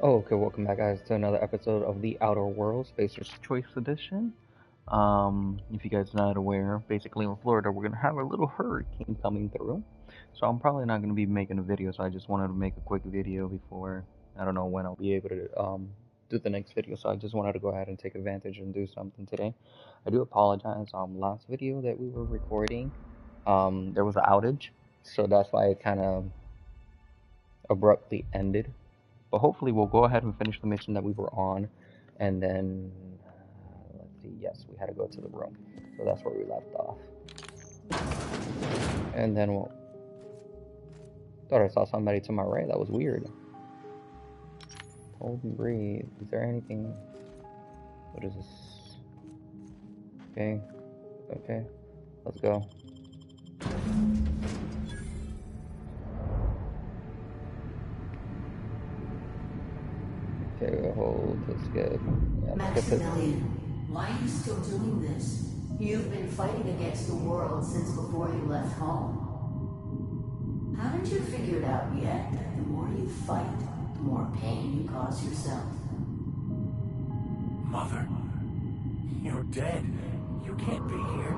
Oh, okay, welcome back, guys, to another episode of the Outer Worlds Spacer's Choice Edition. If you guys are not aware, basically in Florida, we're gonna have a little hurricane coming through. So I'm probably not gonna be making a video, so I just wanted to make a quick video before I don't know when I'll be able to do the next video. So I just wanted to go ahead and take advantage and do something today. I do apologize. Last video that we were recording, there was an outage, so that's why it kind of abruptly ended. But hopefully we'll go ahead and finish the mission that we were on, and then let's see. Yes, we had to go to the room, so that's where we left off. And then we'll. Thought I saw somebody to my right. That was weird. Hold and breathe. Is there anything? What is this? Okay. Okay. Let's go. Okay, hold. Let's get. Yeah, Maximilian, why are you still doing this? You've been fighting against the world since before you left home. Haven't you figured out yet that the more you fight, the more pain you cause yourself? Mother, you're dead. You can't be here.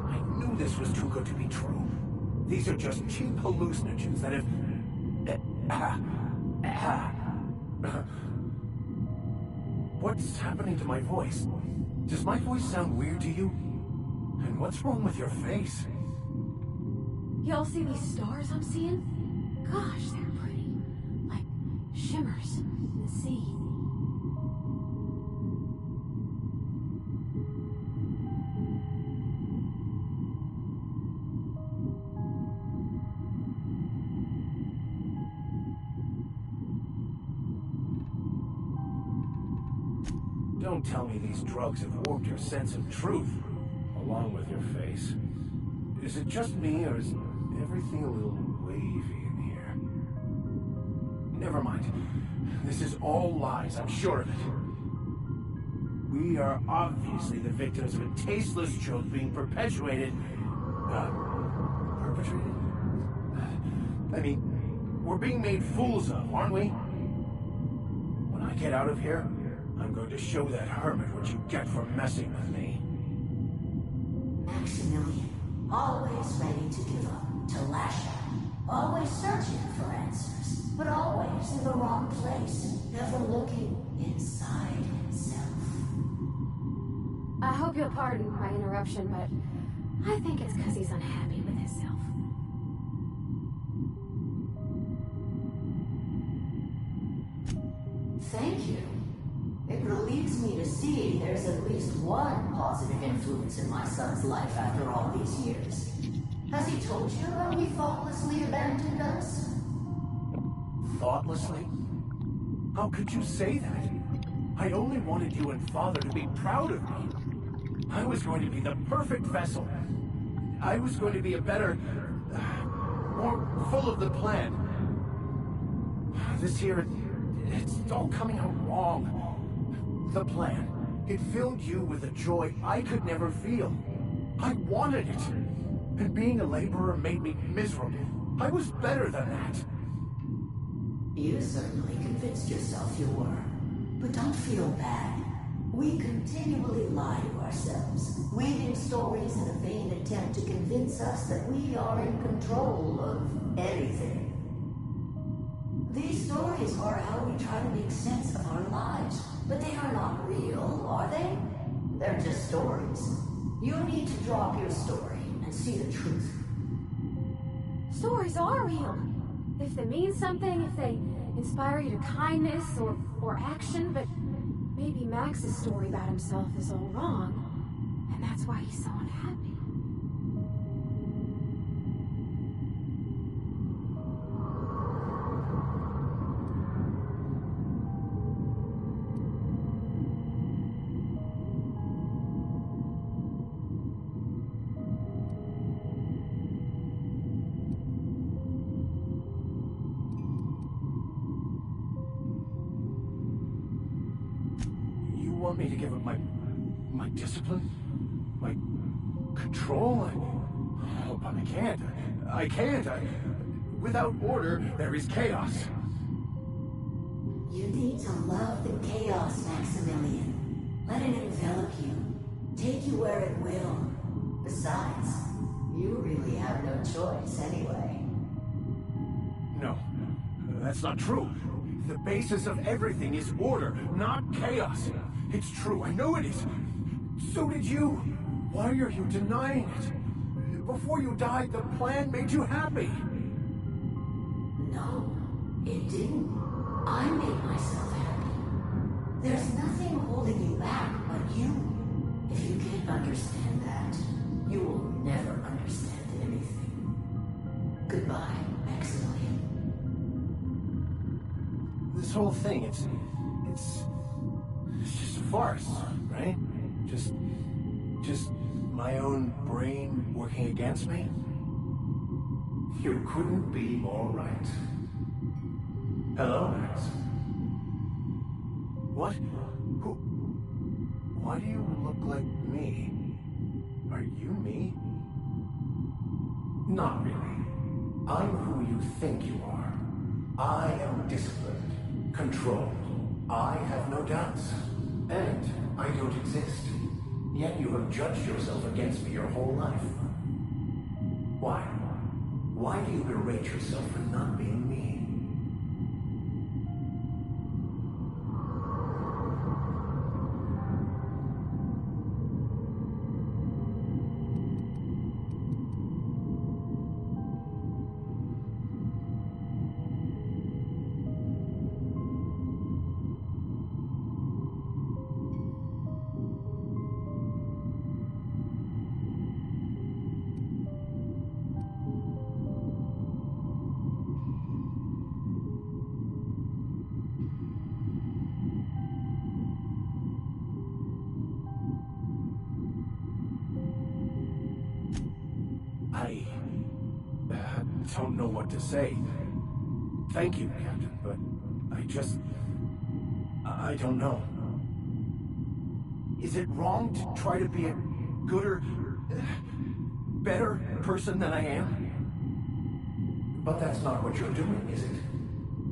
I knew this was too good to be true. These are just cheap hallucinogens that have... What's happening to my voice? Does my voice sound weird to you? And what's wrong with your face? Y'all see these stars I'm seeing? Gosh, they're pretty. Like shimmers in the sea. Don't tell me these drugs have warped your sense of truth, along with your face. Is it just me, or is everything a little wavy in here? Never mind. This is all lies, I'm sure of it. We are obviously the victims of a tasteless joke being perpetuated... perpetrated? I mean, we're being made fools of, aren't we? When I get out of here, I'm going to show that hermit what you get for messing with me. Maximilian, always ready to give up, to lash out. Always searching for answers, but always in the wrong place. Never looking inside himself. I hope you'll pardon my interruption, but I think it's because he's unhappy with himself. Thank you. It relieves me to see there's at least one positive influence in my son's life after all these years. Has he told you how he thoughtlessly abandoned us? Thoughtlessly? How could you say that? I only wanted you and Father to be proud of me. I was going to be the perfect vessel. I was going to be a better... more full of the plan. This year, it's all coming out wrong. The plan. It filled you with a joy I could never feel. I wanted it. And being a laborer made me miserable. I was better than that. You certainly convinced yourself you were. But don't feel bad. We continually lie to ourselves, weaving stories in a vain attempt to convince us that we are in control of everything. These stories are how we try to make sense of our lives. But they are not real, are they? They're just stories. You need to drop your story and see the truth. Stories are real. If they mean something, if they inspire you to kindness or action, but maybe Max's story about himself is all wrong, and that's why he's so unhappy. You want me to give up my discipline? My control? Oh, but I can't. I can't. Without order, there is chaos. You need to love the chaos, Maximilian. Let it envelop you. Take you where it will. Besides, you really have no choice anyway. No, that's not true. The basis of everything is order, not chaos. It's true, I know it is. So did you. Why are you denying it? Before you died, the plan made you happy. No, it didn't. I made myself happy. There's nothing holding you back but you. If you can't understand that, you will never understand anything. Goodbye, Maximilian. This whole thing, it's just a farce, right? Just my own brain working against me? You couldn't be more right. Hello, Max. What? Who? Why do you look like me? Are you me? Not really. I'm who you think you are. I am disciplined, controlled. I have no doubts. And I don't exist. Yet you have judged yourself against me your whole life. Why? Why do you berate yourself for not being me? I don't know what to say. Thank you, Captain, but I don't know. Is it wrong to try to be a gooder, better person than I am? But that's not what you're doing, is it?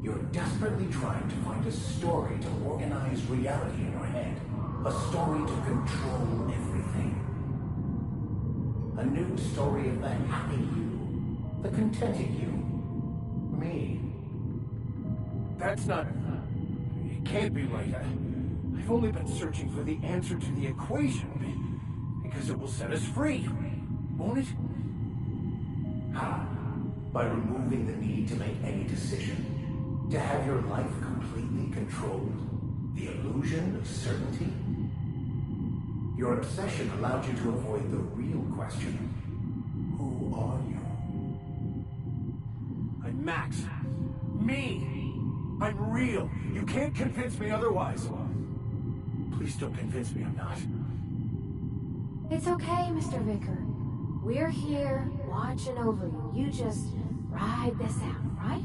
You're desperately trying to find a story to organize reality in your head. A story to control everything. A new story of the happy you, the contented you, me. That's not... It can't be right. I've only been searching for the answer to the equation, because it will set us free, won't it? How? By removing the need to make any decision? To have your life completely controlled? The illusion of certainty? Your obsession allowed you to avoid the real question. Who are you? I'm Max. Me! I'm real. You can't convince me otherwise. Please don't convince me I'm not. It's okay, Mr. Vicker. We're here, watching over you. You just ride this out, right?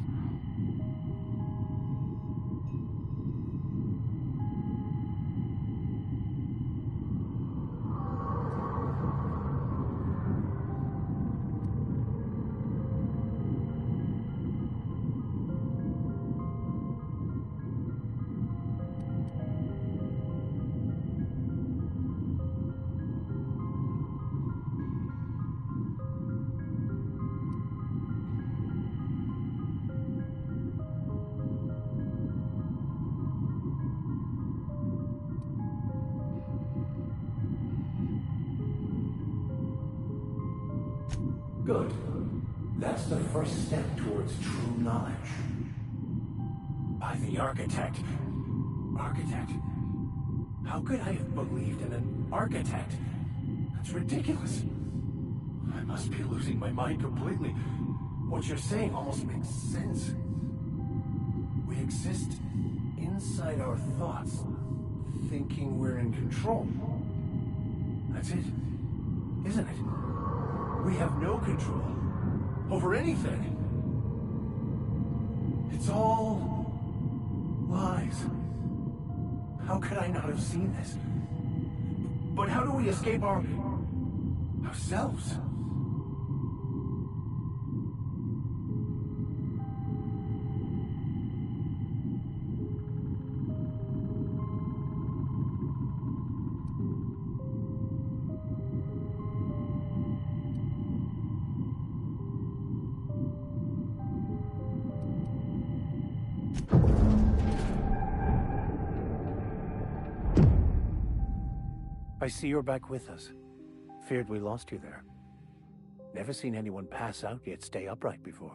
Good. That's the first step towards true knowledge. By the architect. Architect? How could I have believed in an architect? That's ridiculous. I must be losing my mind completely. What you're saying almost makes sense. We exist inside our thoughts, thinking we're in control. That's it, isn't it? We have no control over anything. It's all lies. How could I not have seen this? But how do we escape ourselves? I see you're back with us. Feared we lost you there. Never seen anyone pass out yet stay upright before.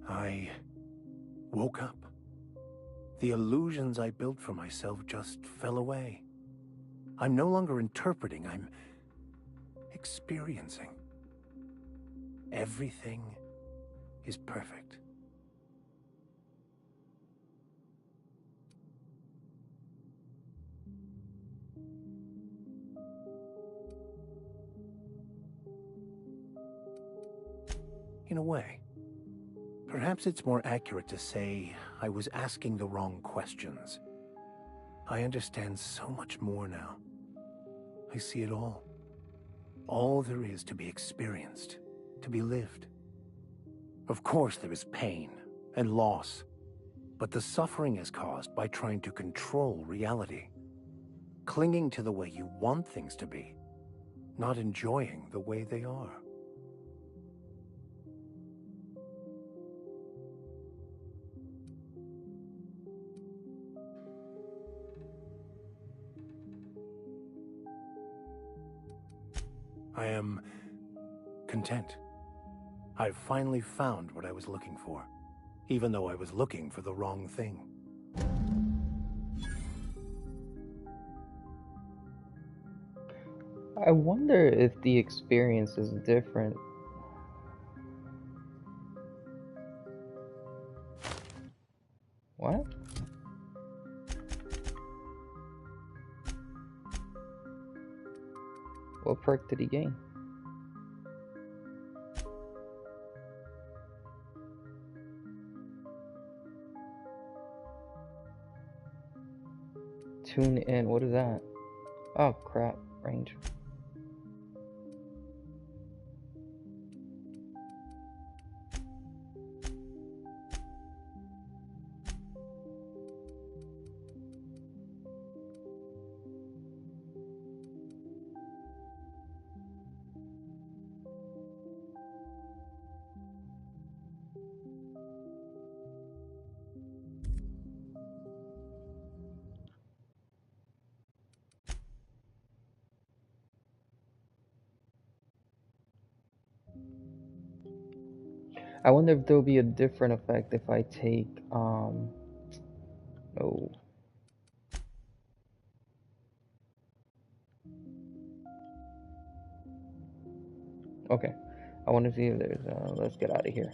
I woke up. The illusions I built for myself just fell away. I'm no longer interpreting, I'm experiencing. Everything is perfect. In a way. Perhaps it's more accurate to say I was asking the wrong questions. I understand so much more now. I see it all. All there is to be experienced, to be lived. Of course there is pain and loss, but the suffering is caused by trying to control reality, clinging to the way you want things to be, not enjoying the way they are. I am content. I've finally found what I was looking for, even though I was looking for the wrong thing. I wonder if the experience is different. What? What perk did he gain? Tune in. What is that? Oh crap. Range. I wonder if there'll be a different effect if I take oh. Okay. I want to see if there's let's get out of here.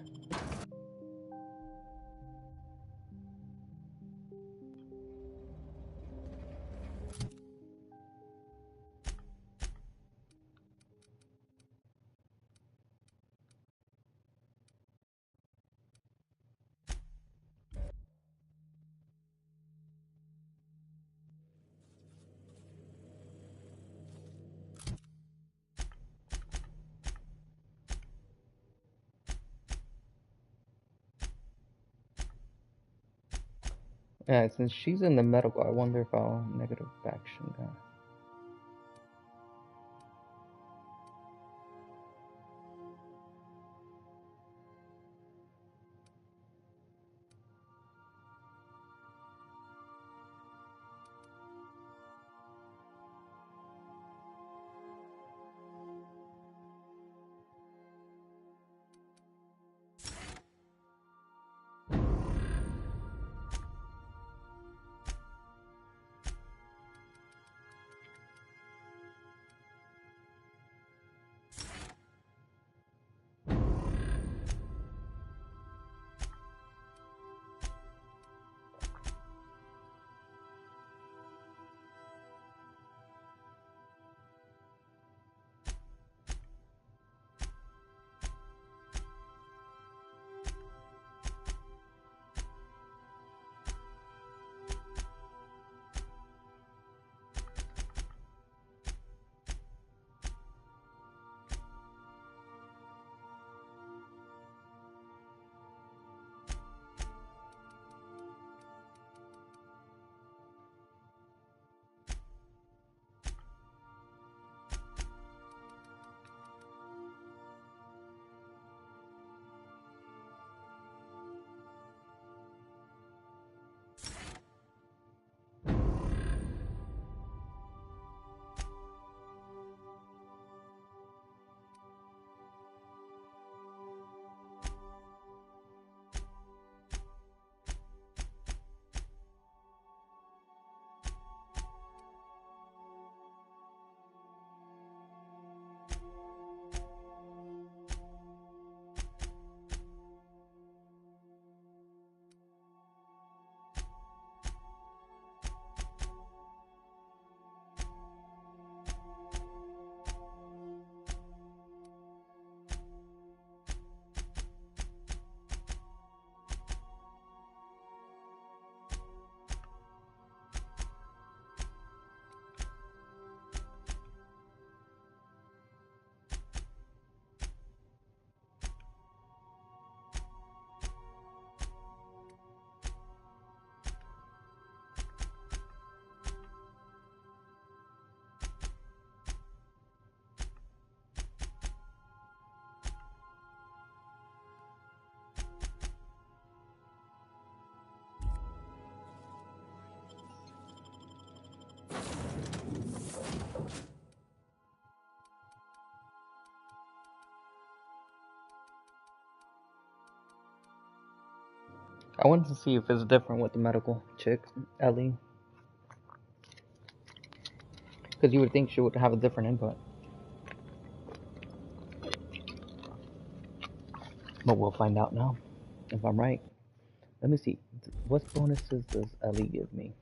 Yeah, since she's in the medical, I wonder if I'll negative action guy. I wanted to see if it's different with the medical chick, Ellie. Because you would think she would have a different input. But we'll find out now, if I'm right. Let me see. What bonuses does Ellie give me?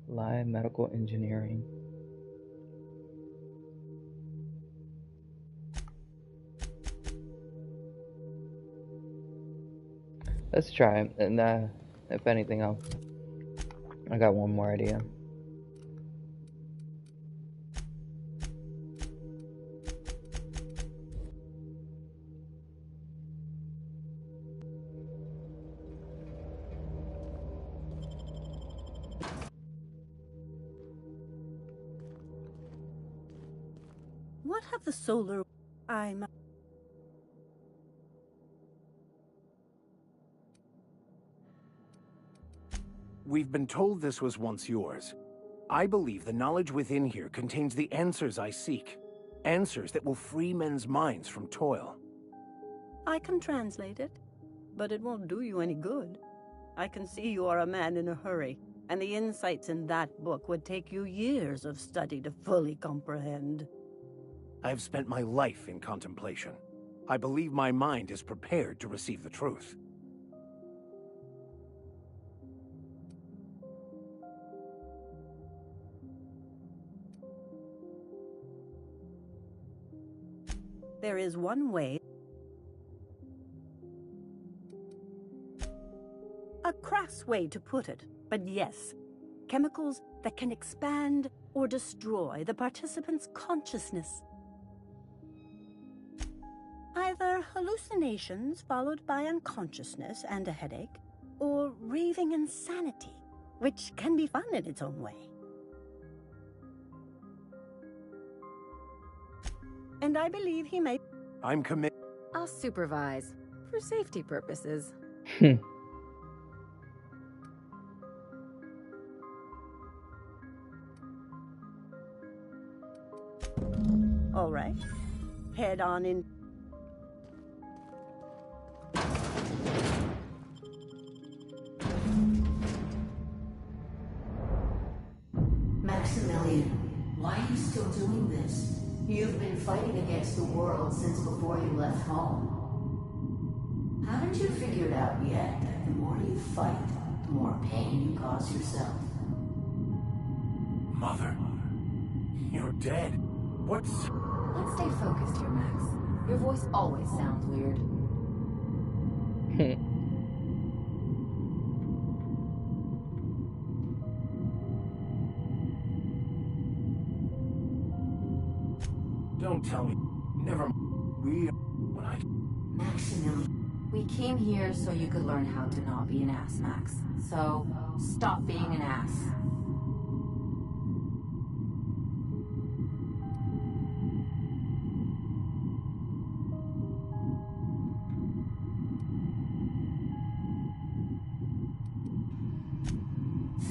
Live medical engineering. Let's try it, and if anything else, I got one more idea. What have the solar... I'm... We've been told this was once yours. I believe the knowledge within here contains the answers I seek. Answers that will free men's minds from toil. I can translate it, but it won't do you any good. I can see you are a man in a hurry, and the insights in that book would take you years of study to fully comprehend. I've spent my life in contemplation. I believe my mind is prepared to receive the truth. There is one way. A crass way to put it, but yes. Chemicals that can expand or destroy the participant's consciousness. Either hallucinations followed by unconsciousness and a headache, or raving insanity, which can be fun in its own way. And I believe he may... I'm committed. I'll supervise, for safety purposes. All right. Head on in. Maximilian, why are you still doing this? You've been fighting against the world since before you left home. Haven't you figured out yet that the more you fight, the more pain you cause yourself? Mother, you're dead. What's... Let's stay focused here, Max. Your voice always sounds weird. Don't tell me. Never mind. When I... Maximilian. We came here so you could learn how to not be an ass, Max. So, stop being an ass.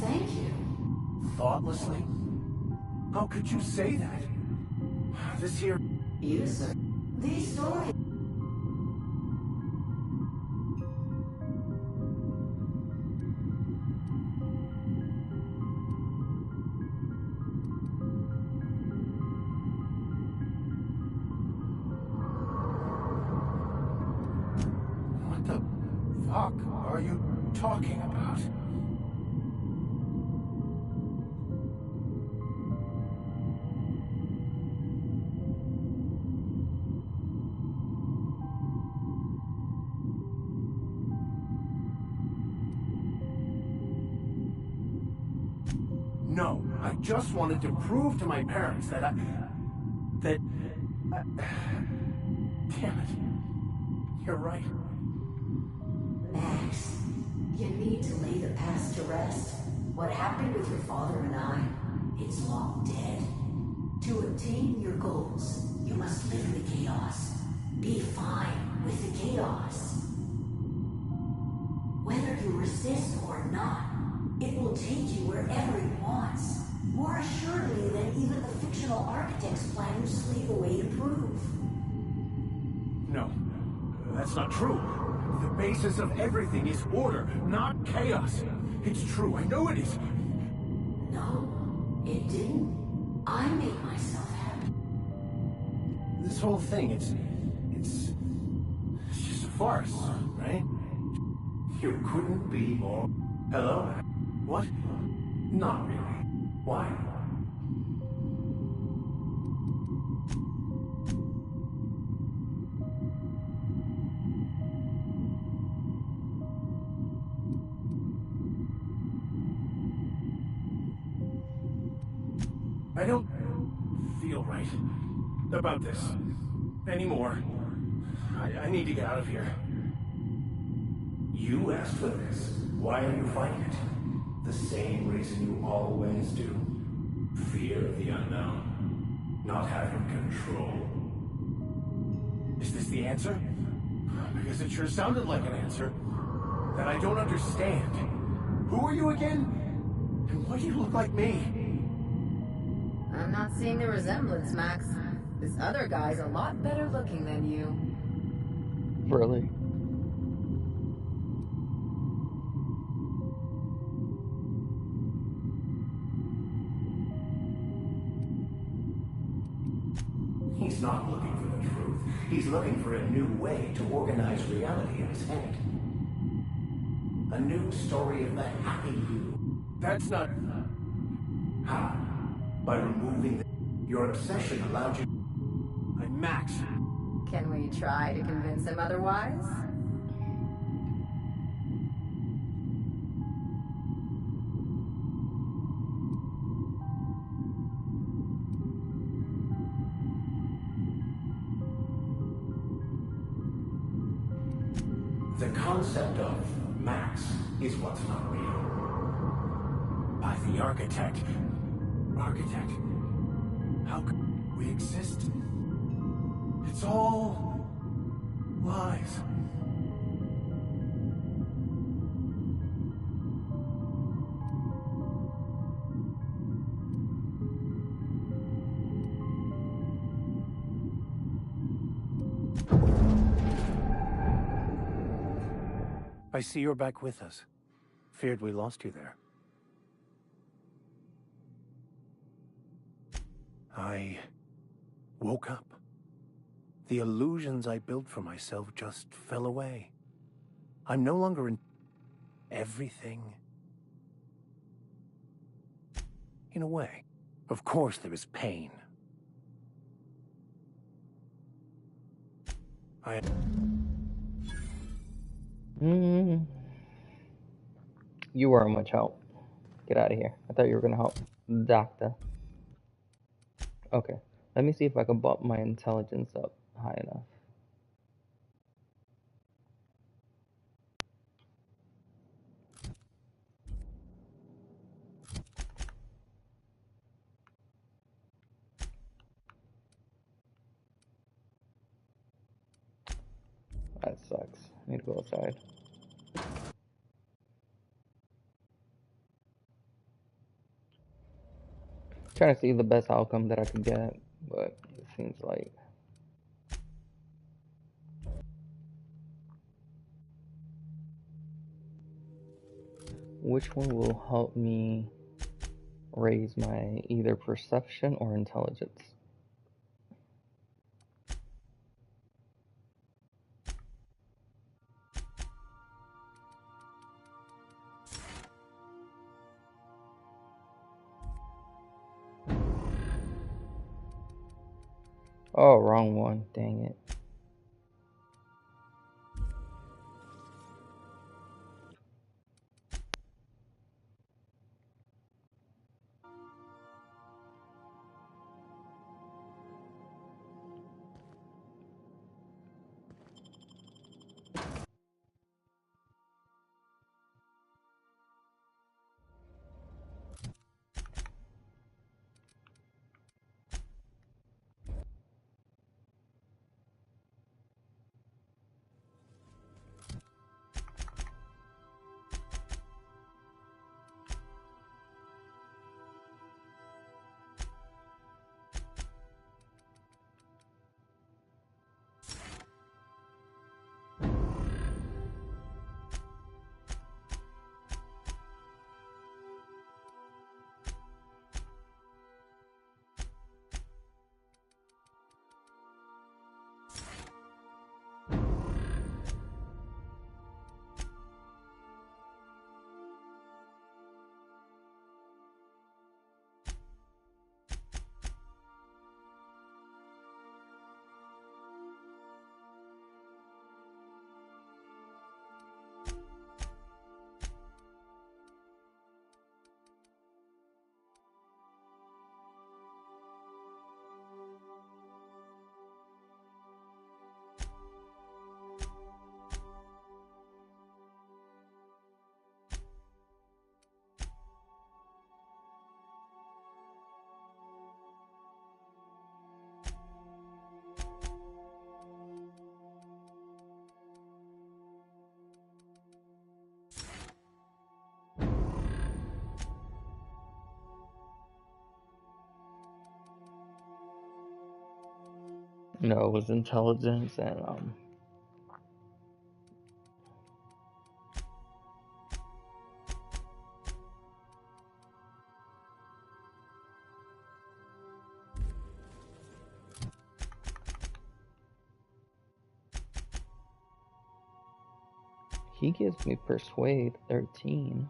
Thank you. Thoughtlessly? How could you say that? This here... You, sir. These stories... What the fuck are you talking about? No, I just wanted to prove to my parents that damn it. You're right. Max, you need to lay the past to rest. What happened with your father and I, it's long dead. To attain your goals, you must live in the chaos. Be fine with the chaos. Whether you resist or not, it will take you wherever it wants. More assuredly than even the fictional architect's planned sleep away to prove. No, that's not true. The basis of everything is order, not chaos. It's true, I know it is. No, it didn't. I made myself happy. This whole thing, it's just a farce, right? You couldn't be more... Hello? What? Not really. Why? I don't feel right about this anymore. I need to get out of here. You asked for this. Why are you fighting it? The same reason you always do. Fear of the unknown. Not having control. Is this the answer? Because it sure sounded like an answer that I don't understand. Who are you again? And why do you look like me? I'm not seeing the resemblance, Max. This other guy's a lot better looking than you. Really? He's not looking for the truth. He's looking for a new way to organize reality in his head. A new story of the happy you. That's not... How? By removing the... Your obsession allowed you... I'm Max. Can we try to convince him otherwise? The concept of Max is what's not real. By the architect. Architect? How could we exist? It's all... lies. I see you're back with us. Feared we lost you there. I woke up. The illusions I built for myself just fell away. I'm no longer in everything. In a way. Of course there is pain. You weren't much help. Get out of here. I thought you were gonna help. Doctor. Okay. Let me see if I can bump my intelligence up high enough. That sucks. I need to go outside. Trying to see the best outcome that I could get, but it seems like which one will help me raise my either perception or intelligence? Oh, wrong one. Dang it. it was intelligence and he gives me persuade 13.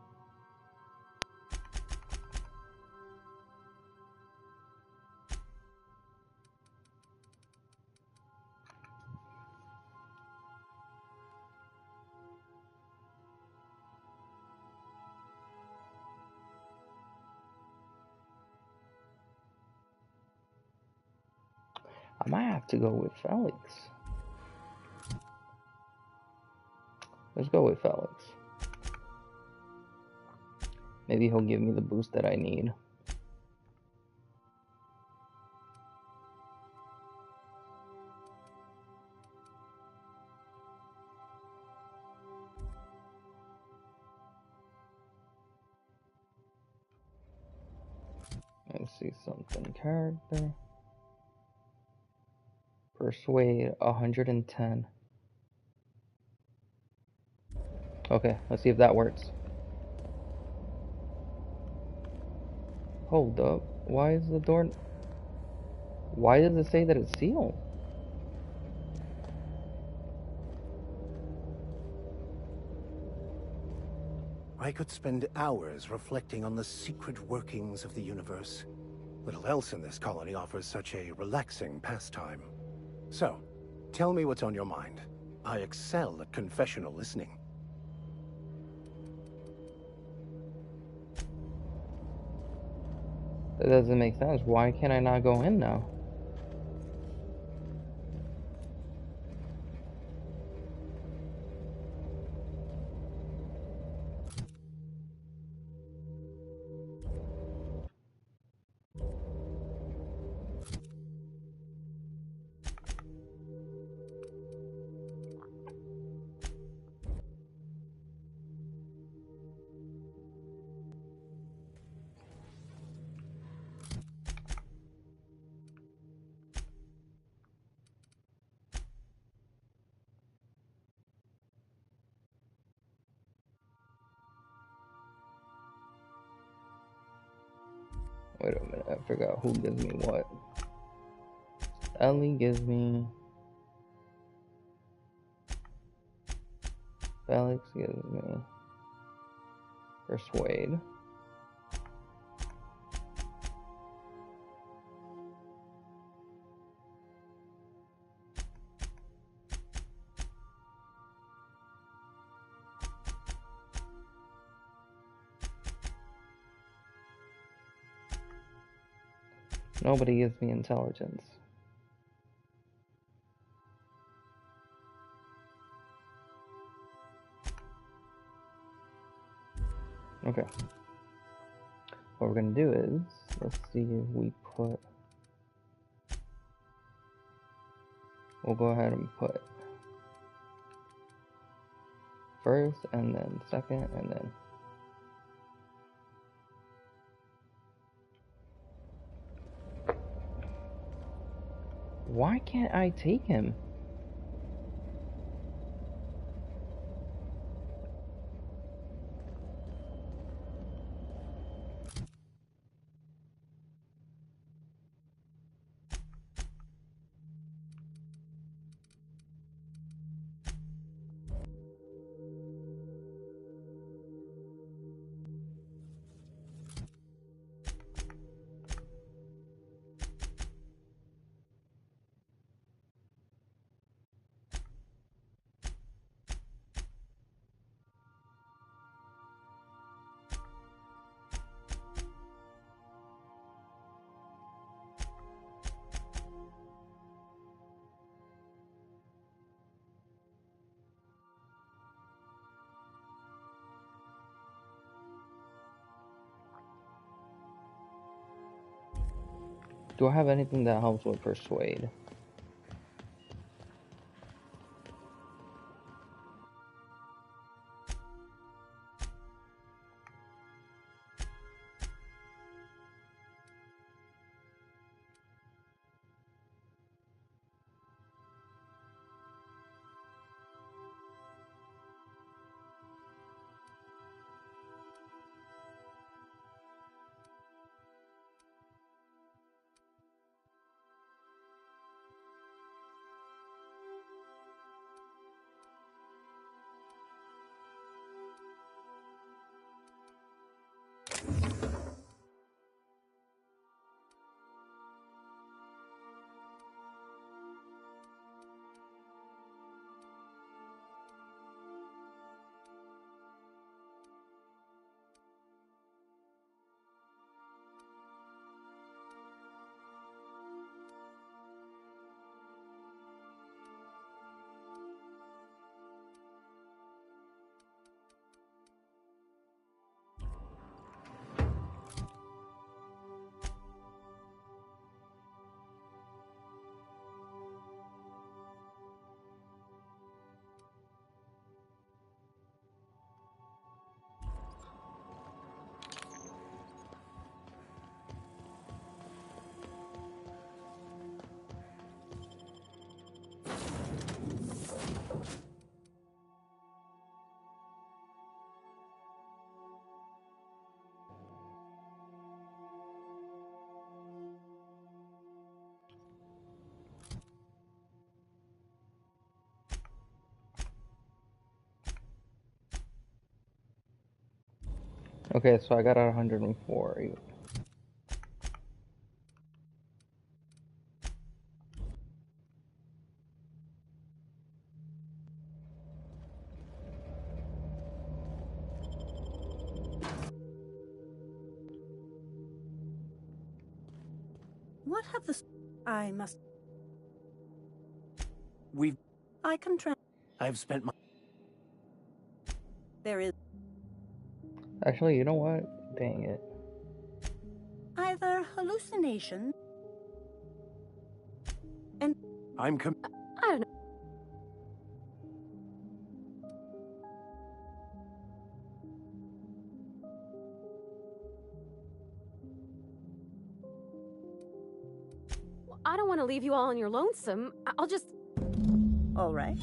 I might have to go with Felix. Let's go with Felix. Maybe he'll give me the boost that I need. Let's see something. Character. Persuade 110. Okay, let's see if that works. Hold up. Why is the door... Why does it say that it's sealed? I could spend hours reflecting on the secret workings of the universe. Little else in this colony offers such a relaxing pastime. So, tell me what's on your mind. I excel at confessional listening. That doesn't make sense. Why can't I not go in now? Wait a minute, I forgot who gives me what. Ellie gives me... Felix gives me... Persuade. Nobody gives me intelligence. Okay. What we're gonna do is, let's see if we put... We'll go ahead and put first, and then second, and then... Why can't I take him? Do I have anything that helps with persuade? Okay, so I got 104. What have the... I must... We've... I can trans... I've spent my... There is Actually, you know what? Dang it. either hallucination and... I'm I don't know. I don't want to leave you all on your lonesome. I'll just... All right.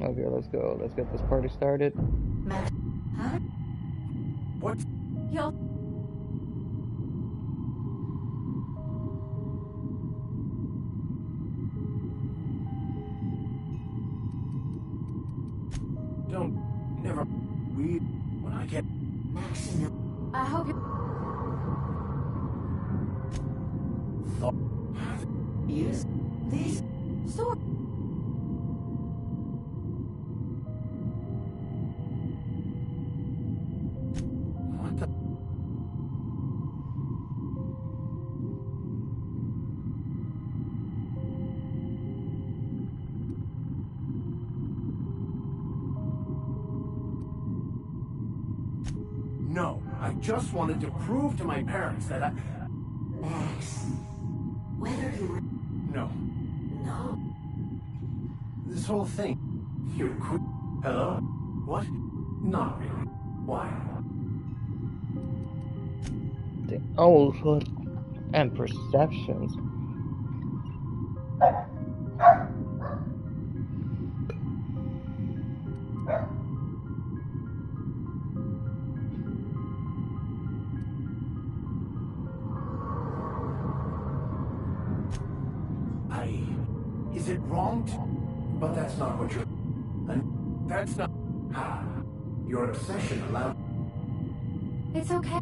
Okay, let's go. Let's get this party started. Max, huh? What? Y'all... Don't... Never... We... When I get... Maximum. I hope you... Use these. Store... What the... No, I just wanted to prove to my parents that I... Max. Whether you... No. No. This whole thing... You could... Hello? What? Not really. Why? Oh, look. And perceptions. Is it wrong to... But that's not what you're... And that's not... How? Your obsession allowed... It's okay.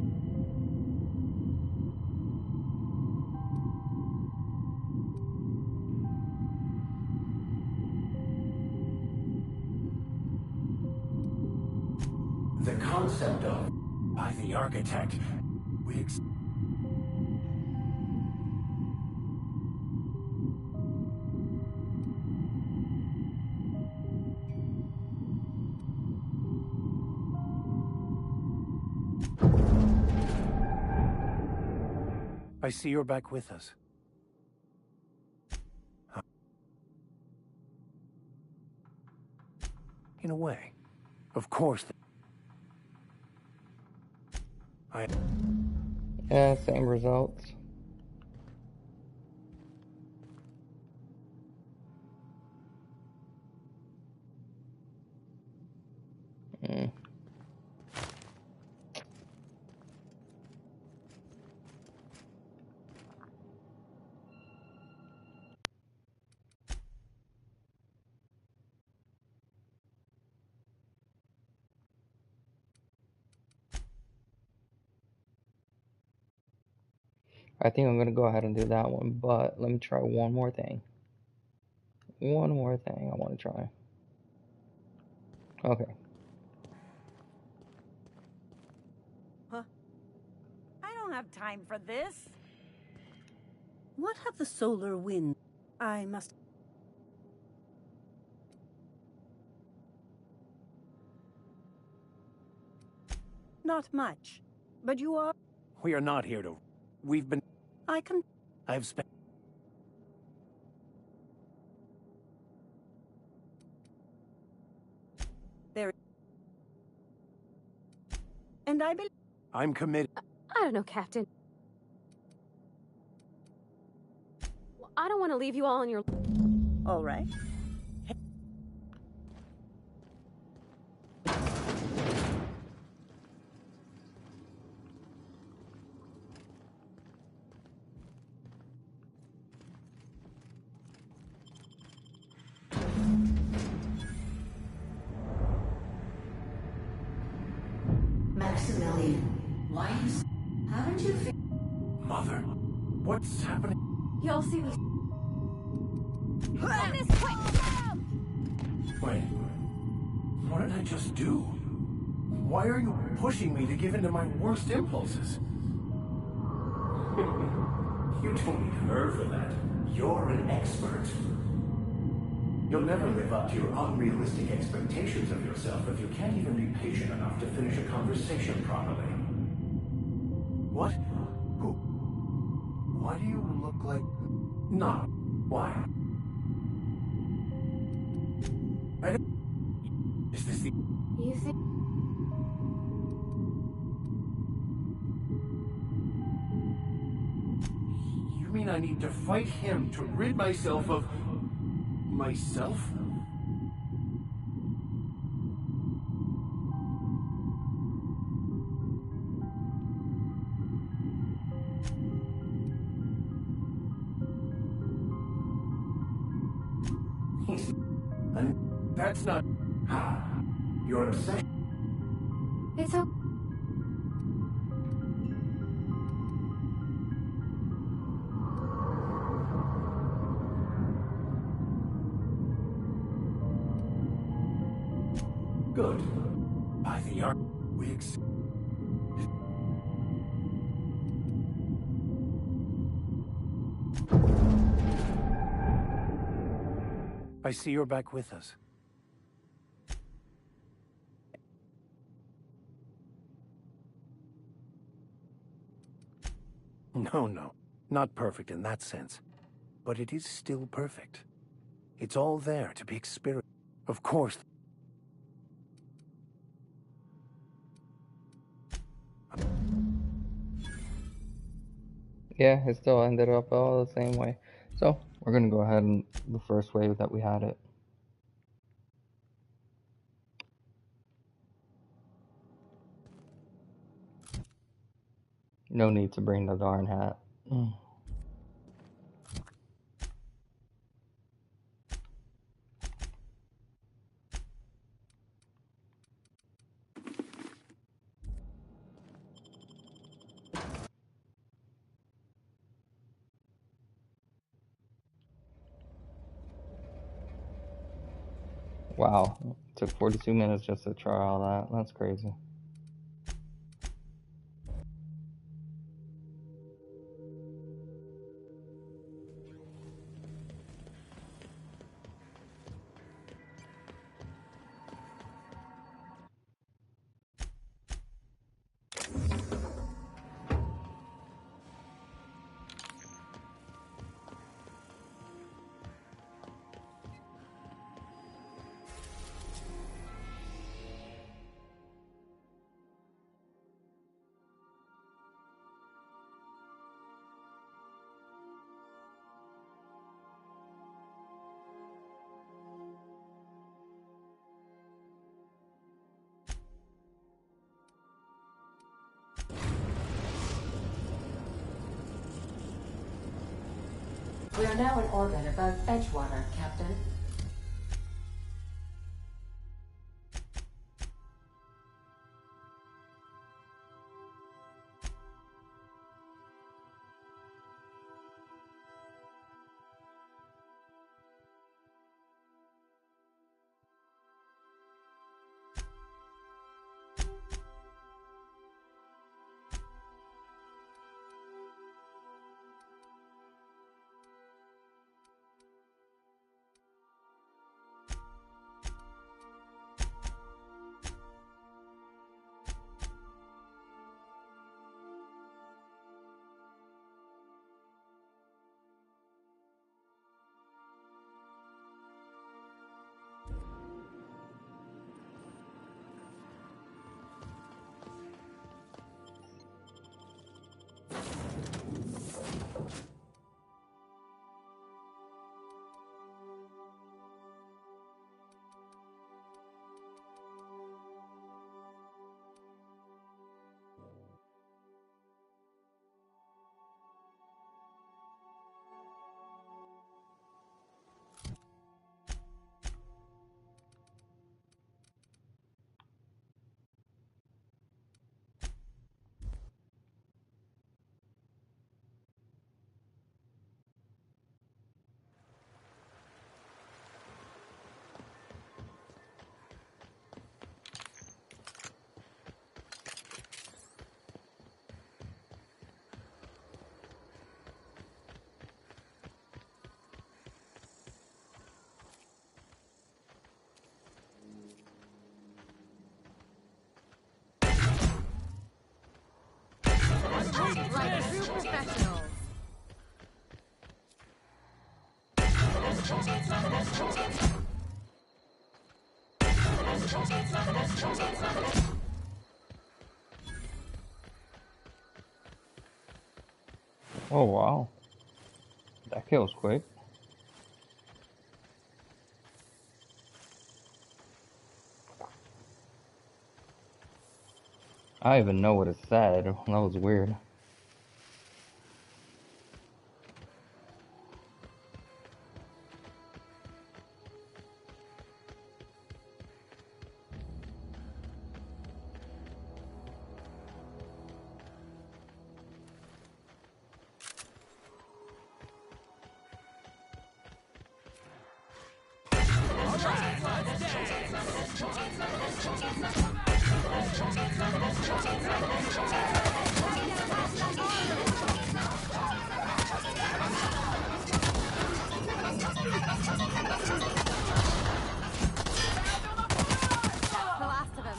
The concept of... By the architect... I see you're back with us. In a way. Of course. Yeah, same results. Mm. I think I'm gonna go ahead and do that one, but let me try one more thing. One more thing I want to try. Okay. Huh? I don't have time for this. What have the solar winds? I must... Not much. But you are... We are not here to... We've been... I can... I've spent... There... And I believe... I'm committed... I don't know, Captain. I don't want to leave you all on your... All right. Why you... Haven't you figured... Mother, what's happening? You'll see these. Run this quick! Wait, what did I just do? Why are you pushing me to give in to my worst impulses? You don't need her for that. You're an expert. You'll never live up to your unrealistic expectations of yourself if you can't even be patient enough to finish a conversation properly. What? Who? Why do you look like... No. Why? I don't... Is this the... You think? You mean I need to fight him to rid myself of... myself? He's... And that's not... How? Your obsession... It's okay. Good. By the art... Wigs... I see you're back with us. No. Not perfect in that sense. But it is still perfect. It's all there to be experienced. Of course. Yeah, it still ended up all the same way. So we're gonna go ahead and the first way that we had it. No need to bring the darn hat. Wow, it took 42 minutes just to try all that. That's crazy. We are now in orbit above Edgewater, Captain. Oh wow, that kills quick. I don't even know what it said. That was weird. The last of him.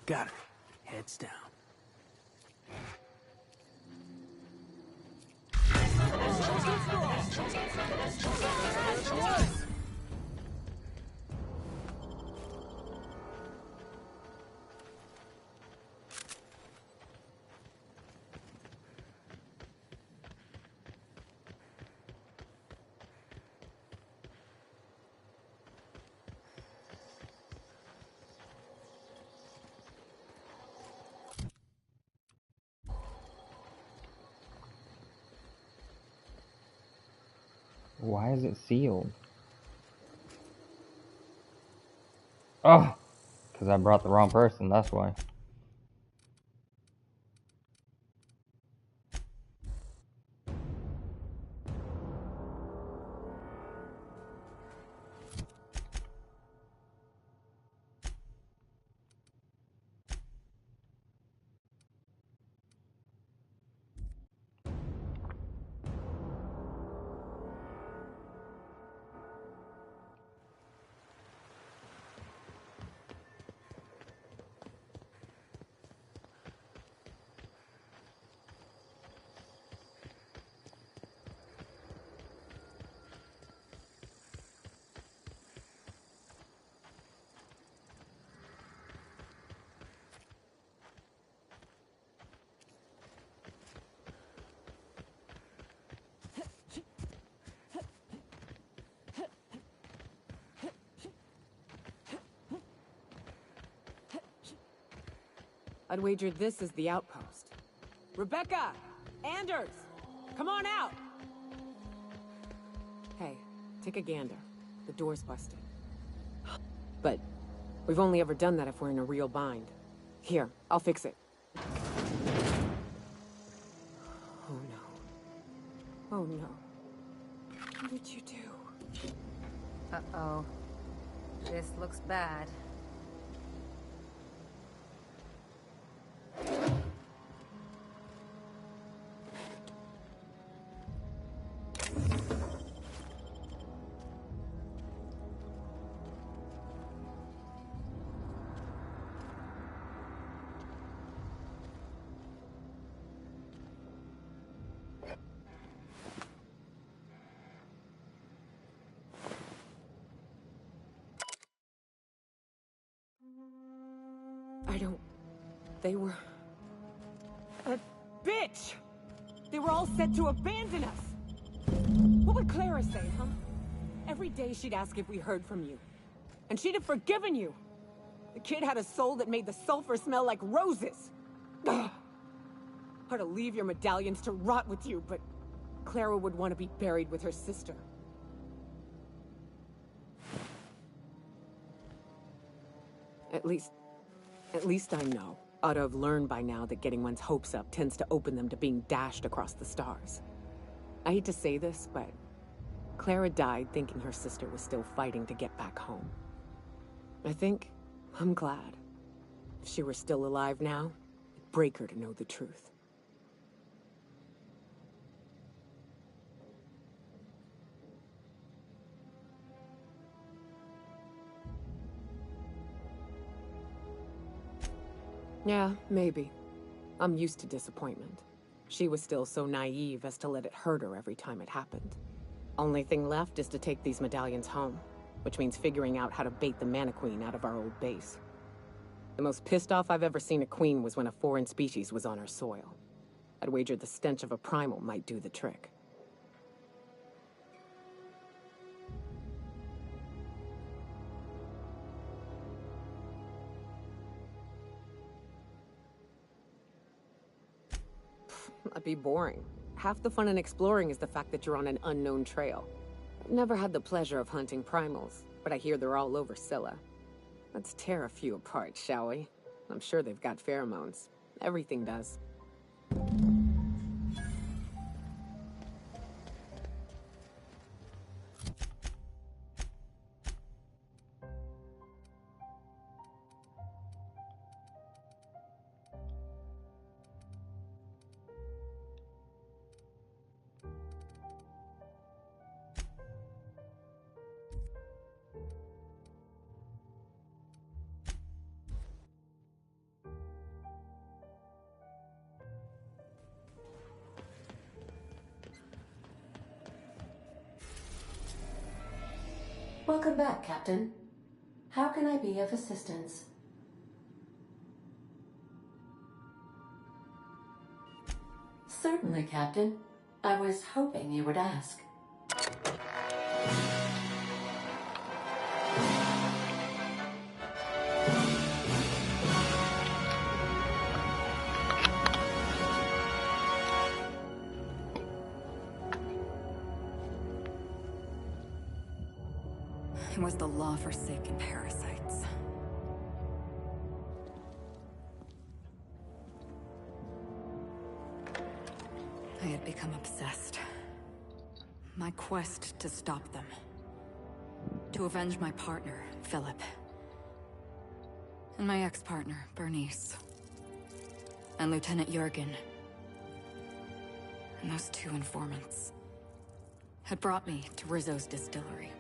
Got her. Heads down. Why is it sealed? Oh, because I brought the wrong person, that's why. I'd wager this is the outpost. Rebecca! Anders! Come on out! Hey, take a gander. The door's busted. But we've only ever done that if we're in a real bind. Here, I'll fix it. Oh no. Oh no. What did you do? Uh-oh. This looks bad. I don't... They were... A bitch! They were all set to abandon us! What would Clara say, huh? Every day she'd ask if we heard from you. And she'd have forgiven you! The kid had a soul that made the sulfur smell like roses! Ugh. Or to leave your medallions to rot with you, but... Clara would want to be buried with her sister. At least I know. Ought to have learned by now that getting one's hopes up tends to open them to being dashed across the stars. I hate to say this, but Clara died thinking her sister was still fighting to get back home. I'm glad. If she were still alive now, it'd break her to know the truth. Yeah, maybe. I'm used to disappointment. She was still so naive as to let it hurt her every time it happened. Only thing left is to take these medallions home, which means figuring out how to bait the Mana-Queen out of our old base. The most pissed off I've ever seen a queen was when a foreign species was on our soil. I'd wager the stench of a primal might do the trick. That'd be boring. Half the fun in exploring is the fact that you're on an unknown trail. I've never had the pleasure of hunting primals, but I hear they're all over Scylla. Let's tear a few apart, shall we? I'm sure they've got pheromones. Everything does. Welcome back, Captain. How can I be of assistance? Certainly, Captain. I was hoping you would ask. It was the law-forsaken parasites. I had become obsessed. My quest to stop them. To avenge my partner, Philip. And my ex-partner, Bernice. And Lieutenant Jurgen. And those two informants had brought me to Rizzo's distillery.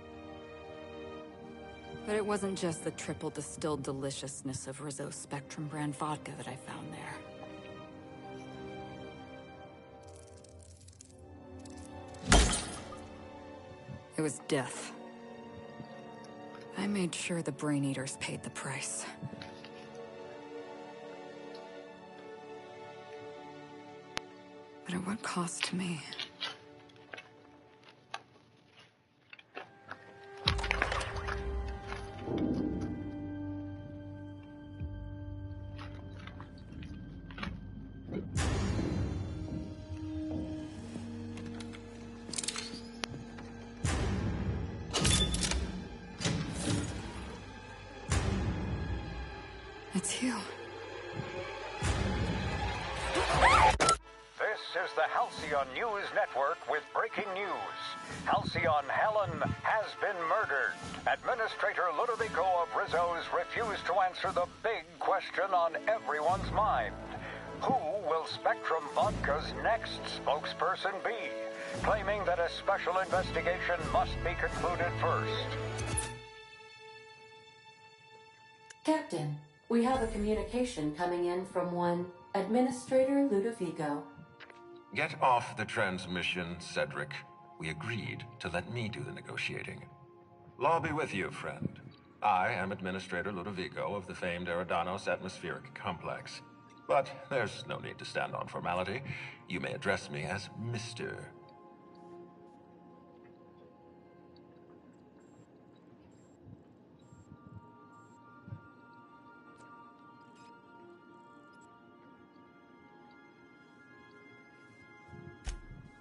But it wasn't just the triple distilled deliciousness of Rizzo's Spectrum brand vodka that I found there. It was death. I made sure the Brain Eaters paid the price. But at what cost to me? It's you. This is the Halcyon News Network with breaking news. Halcyon Helen has been murdered. Administrator Ludovico of Rizzo's refused to answer the big question on everyone's mind. Who will Spectrum Vodka's next spokesperson be? Claiming that a special investigation must be concluded first. Captain, we have a communication coming in from one Administrator Ludovico. Get off the transmission, Cedric. We agreed to let me do the negotiating. Law be with you, friend. I am Administrator Ludovico of the famed Eridanos Atmospheric Complex. But there's no need to stand on formality. You may address me as Mr.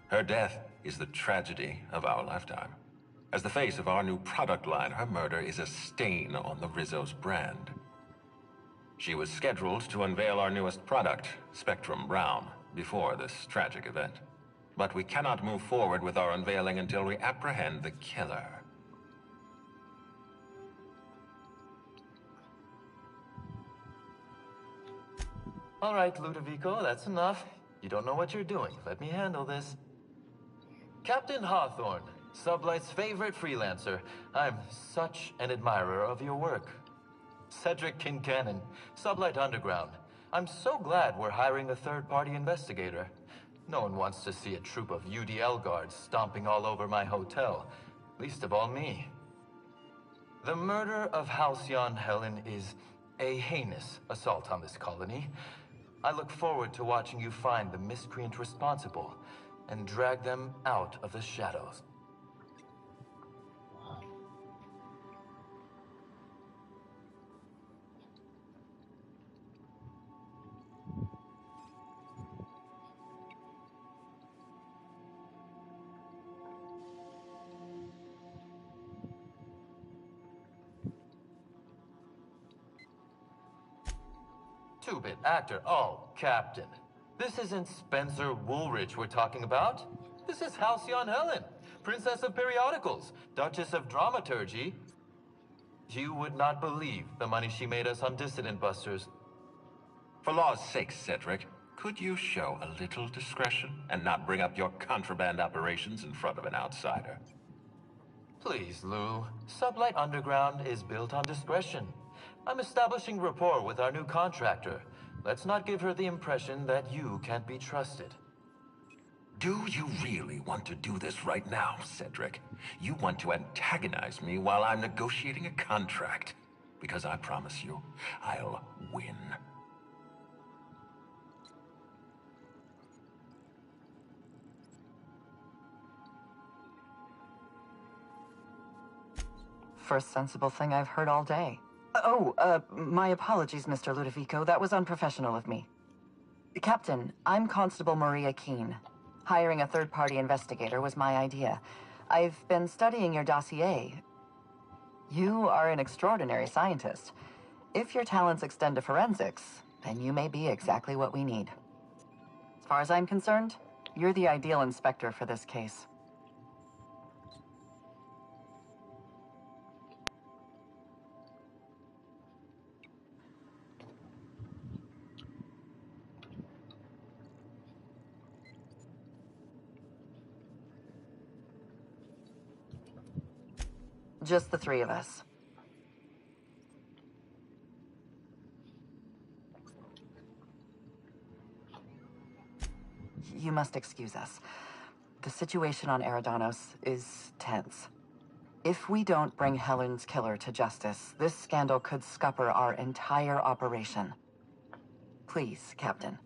Her death is the tragedy of our lifetime. As the face of our new product line, her murder is a stain on the Rizzo's brand. She was scheduled to unveil our newest product, Spectrum Brown, before this tragic event. But we cannot move forward with our unveiling until we apprehend the killer. All right, Ludovico, that's enough. You don't know what you're doing. Let me handle this. Captain Hawthorne, Sublight's favorite freelancer. I'm such an admirer of your work. Cedric Kincannon, Sublight Underground. I'm so glad we're hiring a third-party investigator. No one wants to see a troop of UDL guards stomping all over my hotel, least of all me. The murder of Halcyon Helen is a heinous assault on this colony. I look forward to watching you find the miscreant responsible and drag them out of the shadows. Two-bit actor. Oh, Captain. This isn't Spencer Woolridge we're talking about. This is Halcyon Helen, Princess of Periodicals, Duchess of Dramaturgy. You would not believe the money she made us on Dissident Busters. For law's sake, Cedric, could you show a little discretion and not bring up your contraband operations in front of an outsider? Please, Lou. Sublight Underground is built on discretion. I'm establishing rapport with our new contractor. Let's not give her the impression that you can't be trusted. Do you really want to do this right now, Cedric? You want to antagonize me while I'm negotiating a contract. Because I promise you, I'll win. First sensible thing I've heard all day. My apologies, Mr. Ludovico. That was unprofessional of me. Captain, I'm Constable Maria Keene. Hiring a third-party investigator was my idea. I've been studying your dossier. You are an extraordinary scientist. If your talents extend to forensics, then you may be exactly what we need. As far as I'm concerned, you're the ideal inspector for this case. Just the three of us. You must excuse us. The situation on Eridanos is tense. If we don't bring Helen's killer to justice, this scandal could scupper our entire operation. Please, Captain,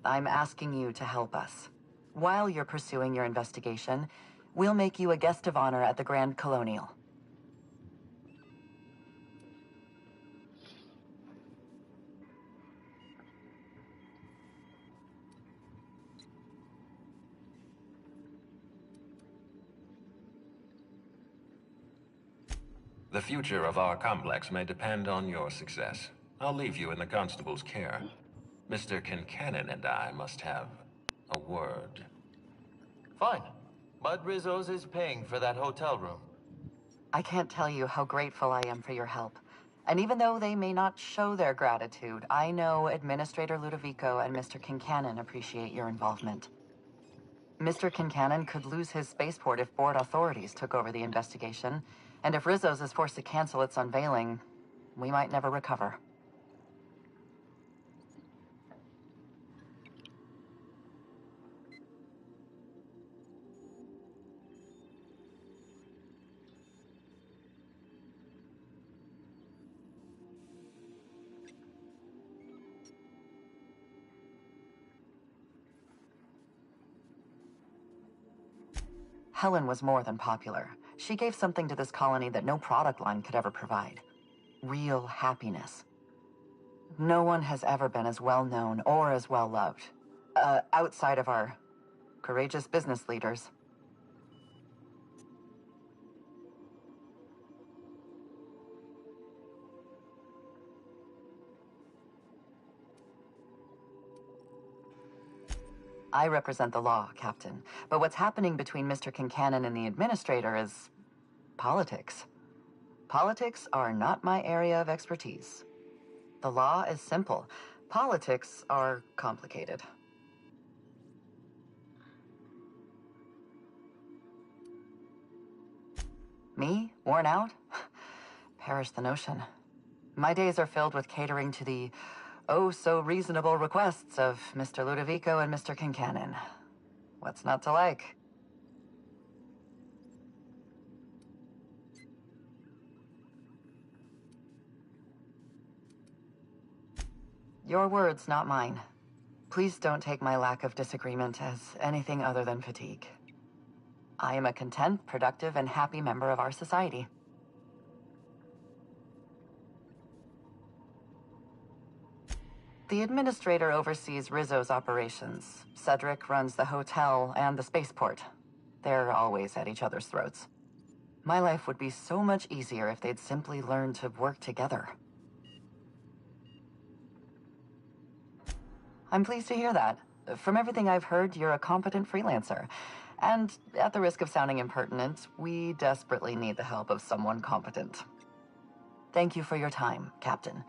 I'm asking you to help us. While you're pursuing your investigation, we'll make you a guest of honor at the Grand Colonial. The future of our complex may depend on your success. I'll leave you in the constable's care. Mr. Kincannon and I must have a word. Fine. Bud Rizzo's is paying for that hotel room. I can't tell you how grateful I am for your help. And even though they may not show their gratitude, I know Administrator Ludovico and Mr. Kincannon appreciate your involvement. Mr. Kincannon could lose his spaceport if board authorities took over the investigation. And if Rizzo's is forced to cancel its unveiling, we might never recover. Helen was more than popular. She gave something to this colony that no product line could ever provide. Real happiness. No one has ever been as well known or as well loved. Outside of our courageous business leaders. I represent the law, Captain. But what's happening between Mr. Kincannon and the Administrator is politics. Politics are not my area of expertise. The law is simple. Politics are complicated. Me? Worn out? Perish the notion. My days are filled with catering to the oh-so-reasonable requests of Mr. Ludovico and Mr. Kincannon. What's not to like? Your words, not mine. Please don't take my lack of disagreement as anything other than fatigue. I am a content, productive, and happy member of our society. The administrator oversees Rizzo's operations. Cedric runs the hotel and the spaceport. They're always at each other's throats. My life would be so much easier if they'd simply learn to work together. I'm pleased to hear that. From everything I've heard, you're a competent freelancer. And at the risk of sounding impertinent, we desperately need the help of someone competent. Thank you for your time, Captain.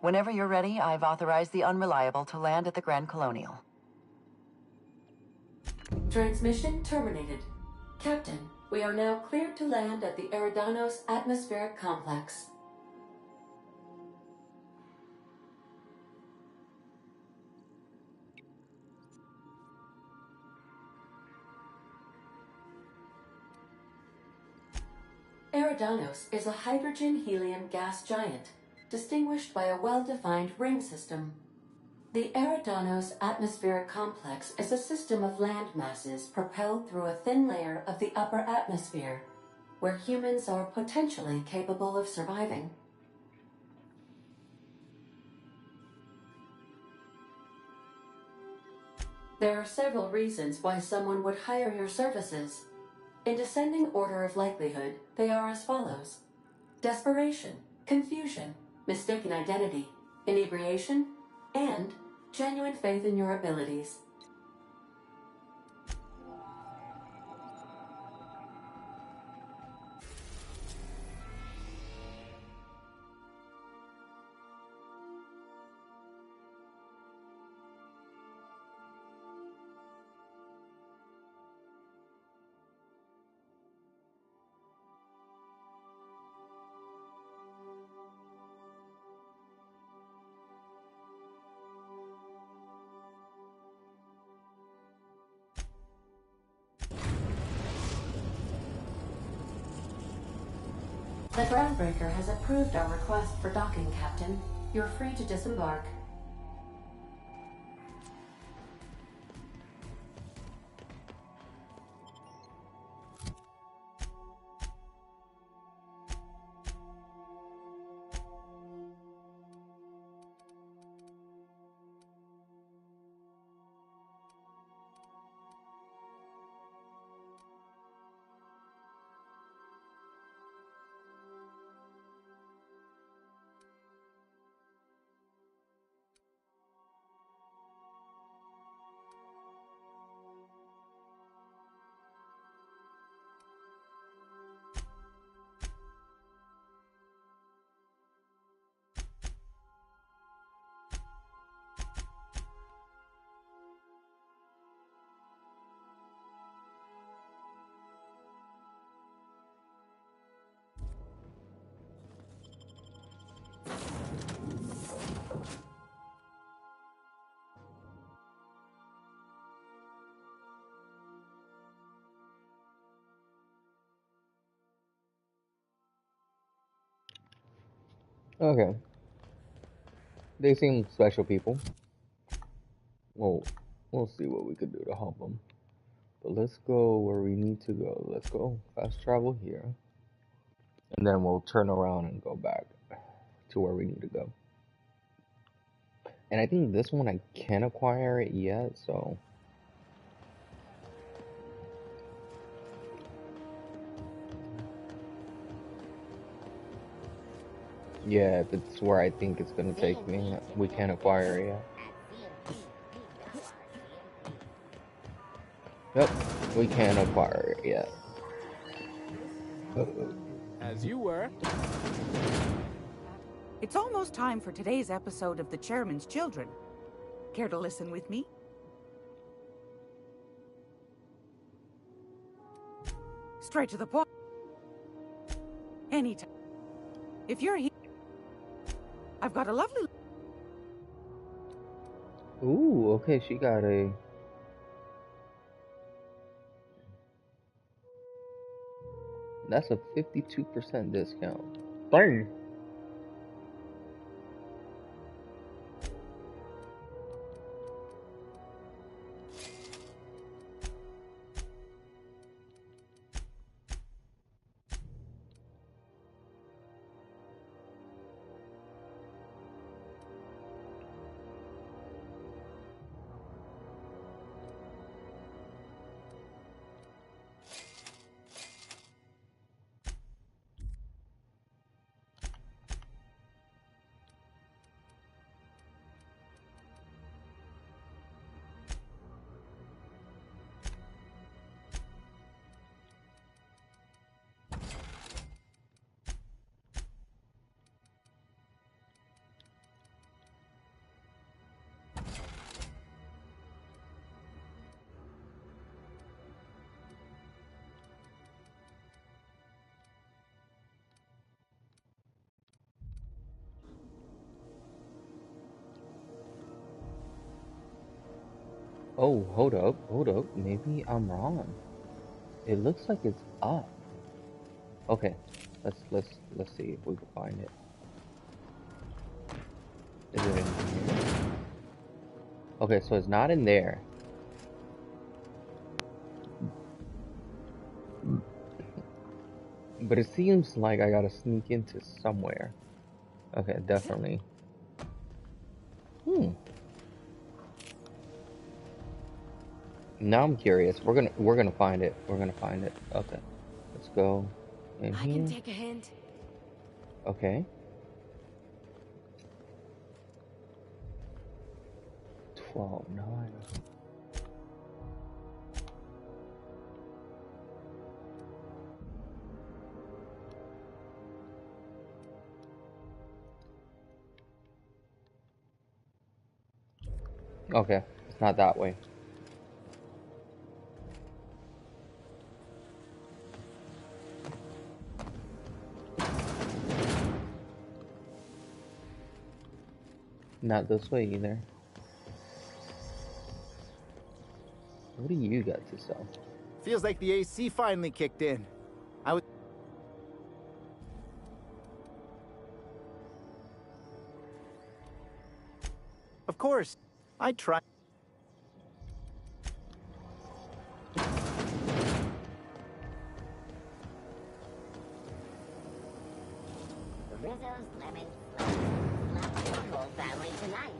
Whenever you're ready, I've authorized the Unreliable to land at the Grand Colonial. Transmission terminated. Captain, we are now cleared to land at the Eridanos Atmospheric Complex. Eridanos is a hydrogen-helium gas giant, distinguished by a well-defined ring system. The Eridanos Atmospheric Complex is a system of land masses propelled through a thin layer of the upper atmosphere, where humans are potentially capable of surviving. There are several reasons why someone would hire your services. In descending order of likelihood, they are as follows: desperation, confusion, mistaken identity, inebriation, and genuine faith in your abilities. The Groundbreaker has approved our request for docking, Captain. You're free to disembark. Okay. They seem special people. Well, we'll see what we could do to help them. But let's go where we need to go. Let's go fast travel here. And then we'll turn around and go back to where we need to go. And I think this one I can't acquire it yet, so... yeah, if it's where I think it's gonna take me, we can't acquire it yet. Yep, we can't acquire it yet. As you were. It's almost time for today's episode of The Chairman's Children. Care to listen with me? Straight to the point. Anytime. If you're here, I've got a lovely... Ooh, okay, she got a... That's a 52% discount. Bang! Oh, hold up. Maybe I'm wrong. It looks like it's up. Okay, let's see if we can find it. Is it in here? Okay, so it's not in there. But it seems like I gotta sneak into somewhere. Okay, definitely. Now I'm curious. We're gonna find it. We're gonna find it. Okay. Let's go in I can here. take a hint. Okay. 12:9. Okay, it's not that way. Not this way either. What do you got to sell? Feels like the AC finally kicked in. Of course, I tried. Rizzo's lemon slice. Not your whole family tonight.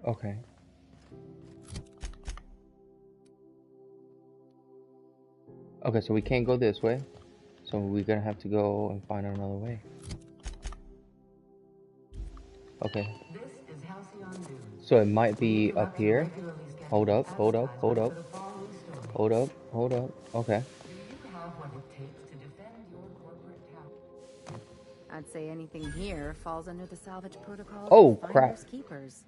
Okay. Okay, so we can't go this way. So we're gonna have to go and find another way. Okay. So it might be up here. Hold up. Okay. I'd say anything here falls under the salvage protocol Oh, of crap. finders keepers.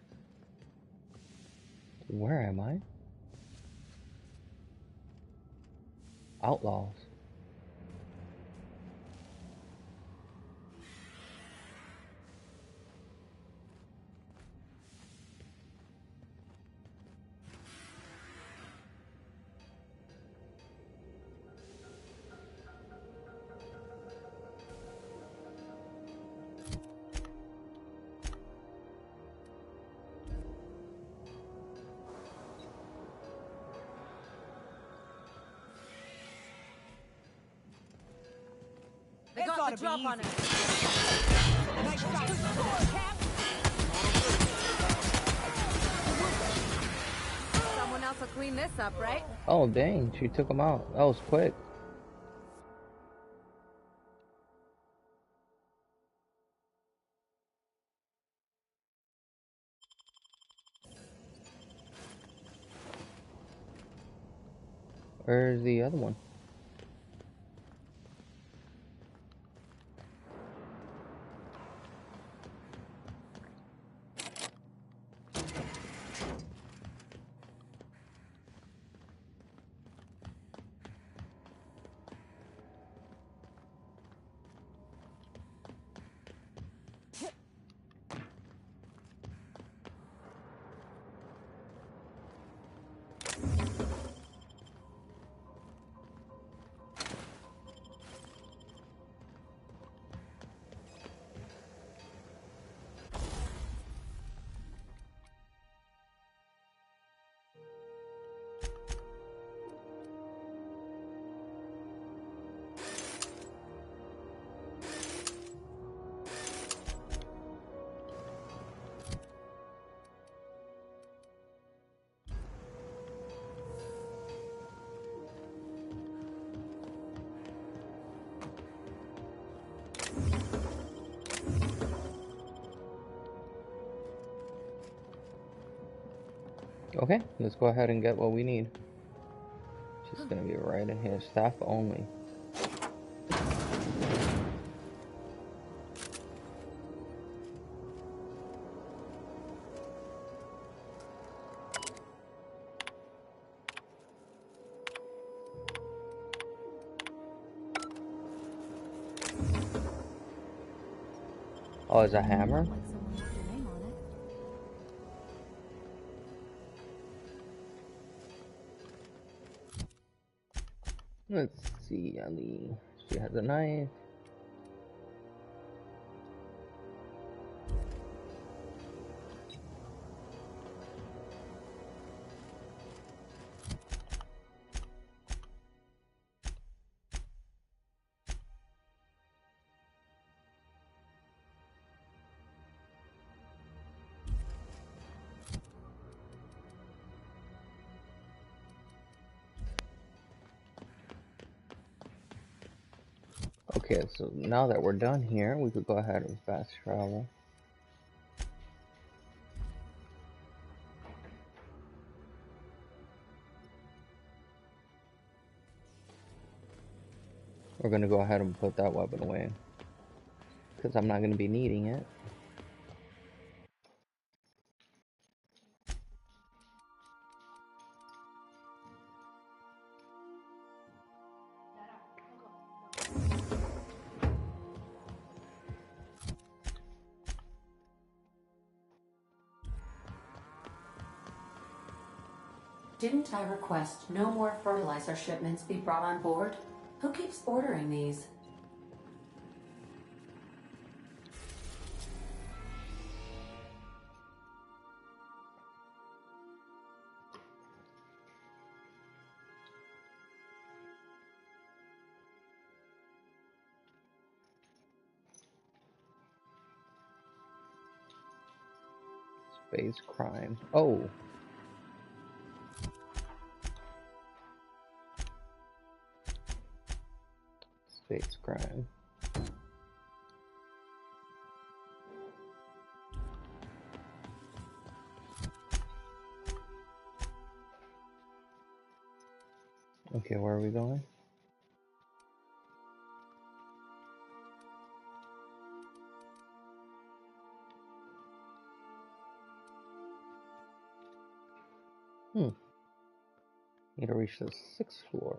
Where am I? Outlaws. They got the drop on us. Nice shot. Cap. Someone else will clean this up, right? Oh, dang. She took them out. That was quick. Where's the other one? Okay, let's go ahead and get what we need. She's gonna be right in here. Staff only. Oh, it's a hammer? Let's see, Ali. She has a knife. Okay, so now that we're done here, we could go ahead and fast travel. We're gonna go ahead and put that weapon away, because I'm not gonna be needing it. Didn't I request no more fertilizer shipments be brought on board? Who keeps ordering these? Space crime. Oh. Space crime. Okay, where are we going? Need to reach the 6th floor.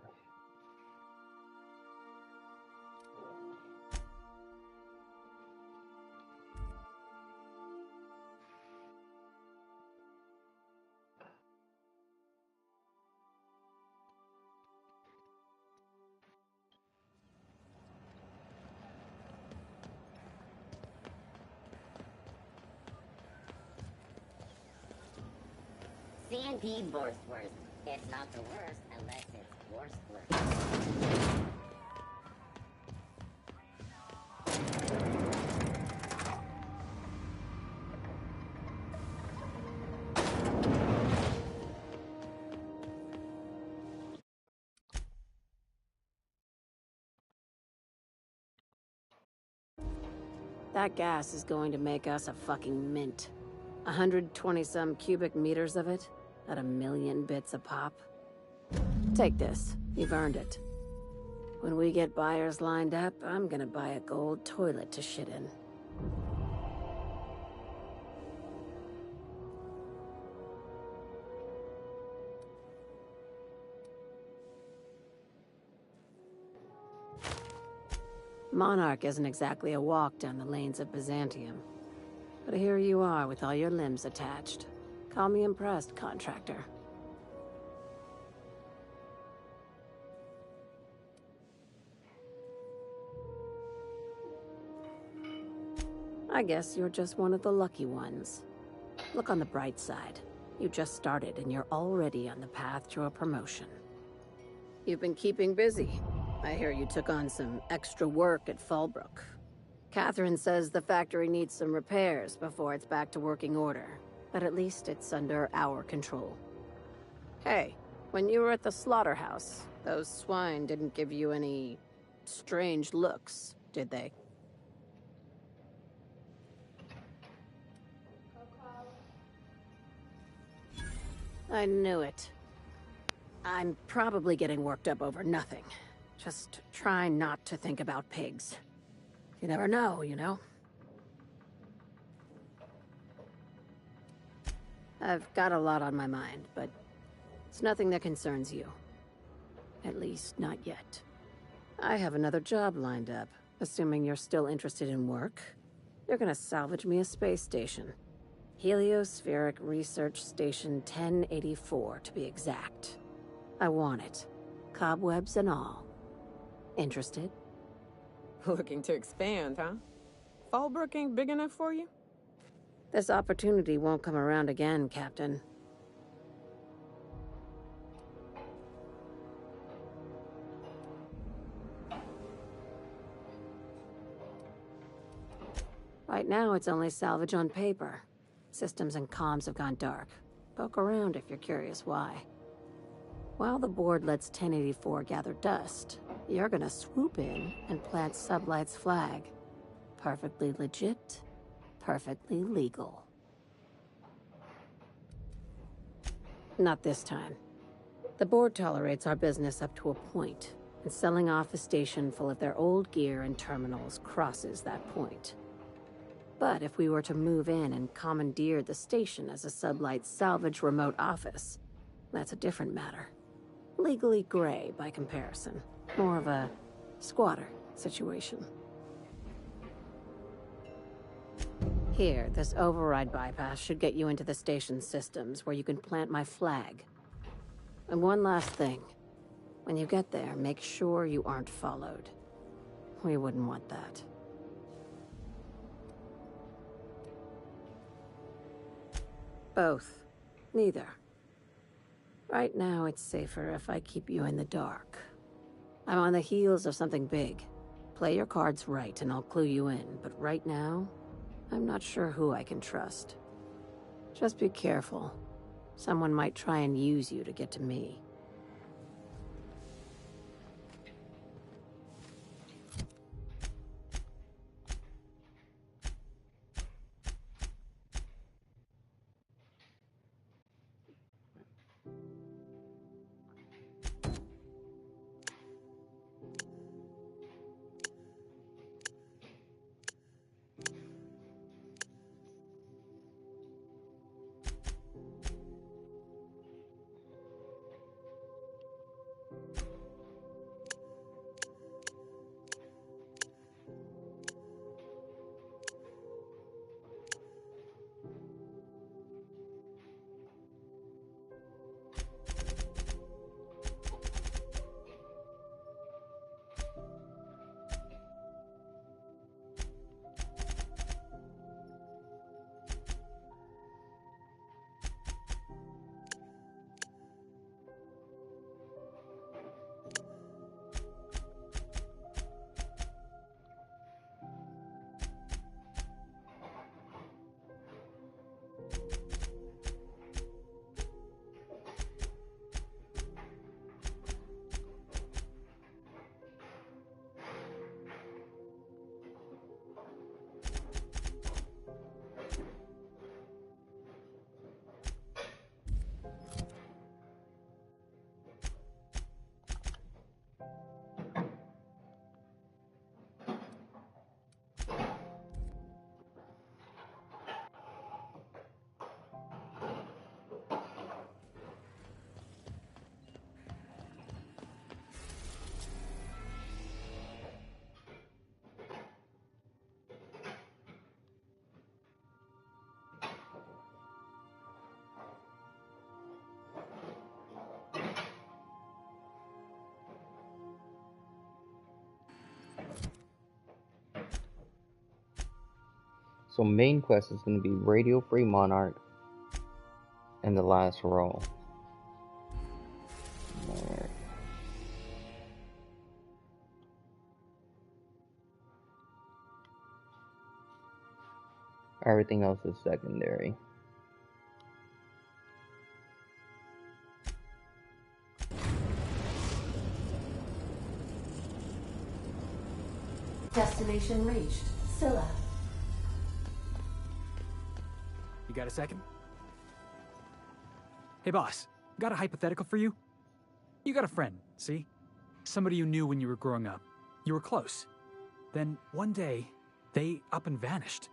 C&P Borstworth. It's not the worst unless it's Borstworth. That gas is going to make us a fucking mint. 120-some cubic meters of it, at 1,000,000 bits a pop. Take this. You've earned it. When we get buyers lined up, I'm gonna buy a gold toilet to shit in. Monarch isn't exactly a walk down the lanes of Byzantium. But here you are with all your limbs attached. Call me impressed, contractor. I guess you're just one of the lucky ones. Look on the bright side. You just started and you're already on the path to a promotion. You've been keeping busy. I hear you took on some extra work at Fallbrook. Catherine says the factory needs some repairs before it's back to working order. But at least it's under our control. Hey, when you were at the slaughterhouse, those swine didn't give you any strange looks, did they? I knew it. I'm probably getting worked up over nothing. Just try not to think about pigs. You never know, you know? I've got a lot on my mind, but it's nothing that concerns you. At least, not yet. I have another job lined up, assuming you're still interested in work. You're gonna salvage me a space station. Heliospheric Research Station 1084, to be exact. I want it. Cobwebs and all. Interested? Looking to expand, huh? Fallbrook ain't big enough for you? This opportunity won't come around again, Captain. Right now, it's only salvage on paper. Systems and comms have gone dark. Poke around if you're curious why. While the board lets 1084 gather dust, you're gonna swoop in and plant Sublight's flag. Perfectly legit, perfectly legal. Not this time. The board tolerates our business up to a point, and selling off a station full of their old gear and terminals crosses that point. But if we were to move in and commandeer the station as a Sublight salvage remote office, that's a different matter. Legally gray by comparison. More of a squatter situation. Here, this override bypass should get you into the station's systems where you can plant my flag. And one last thing. When you get there, make sure you aren't followed. We wouldn't want that. Both. Neither. Right now, it's safer if I keep you in the dark. I'm on the heels of something big. Play your cards right and I'll clue you in, but right now, I'm not sure who I can trust. Just be careful. Someone might try and use you to get to me. So main quest is going to be Radio Free Monarch and the last roll. Alright. Everything else is secondary. Destination reached. Scylla. You got a second? Hey boss, got a hypothetical for you? You got a friend, see? Somebody you knew when you were growing up. You were close. Then one day, they up and vanished.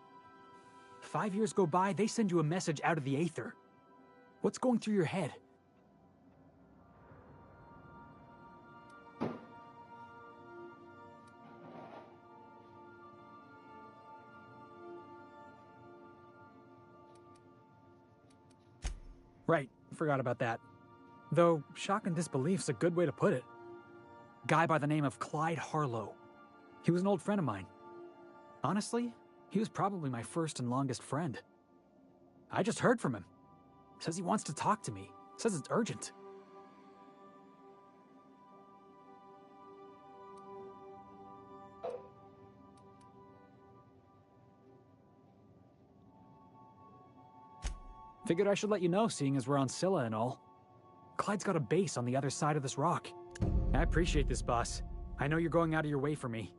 5 years go by, they send you a message out of the aether. What's going through your head? Right, forgot about that. Though, shock and disbelief's a good way to put it. Guy by the name of Clyde Harlow. He was an old friend of mine. Honestly, he was probably my first and longest friend. I just heard from him. Says he wants to talk to me. Says it's urgent. Figured I should let you know, seeing as we're on Scylla and all. Clyde's got a base on the other side of this rock. I appreciate this, boss. I know you're going out of your way for me.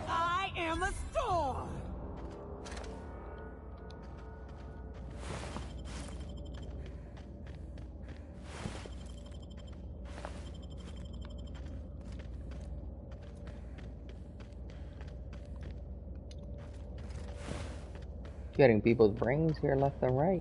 I am a storm! Getting people's brains here left and right.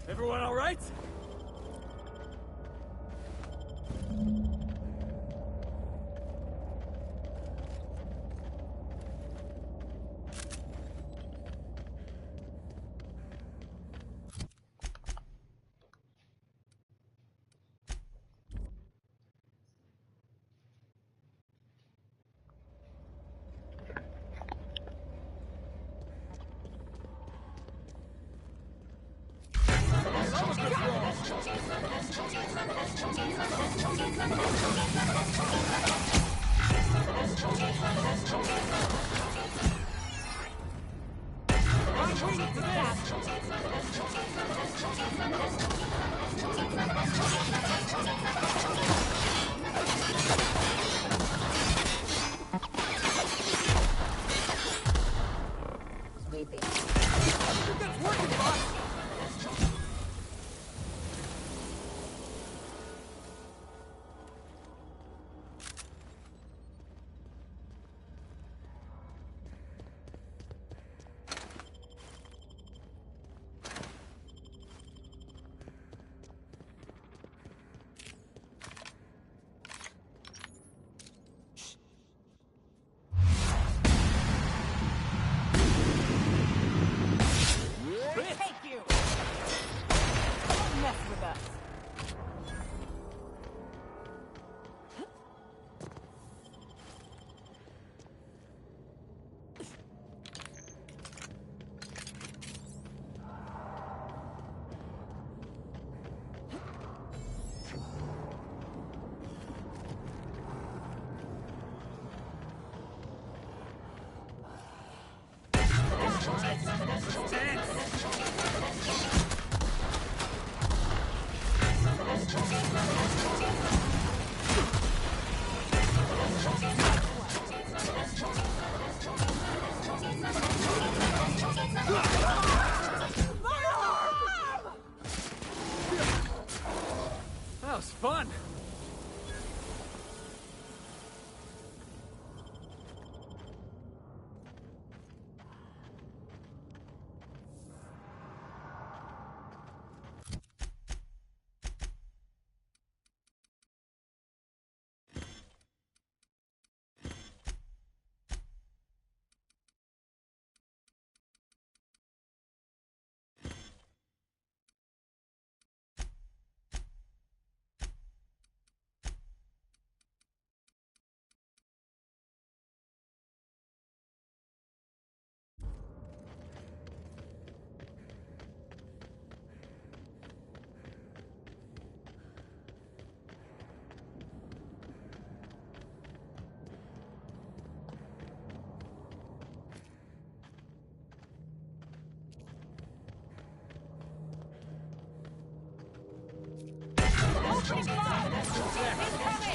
Everyone all right?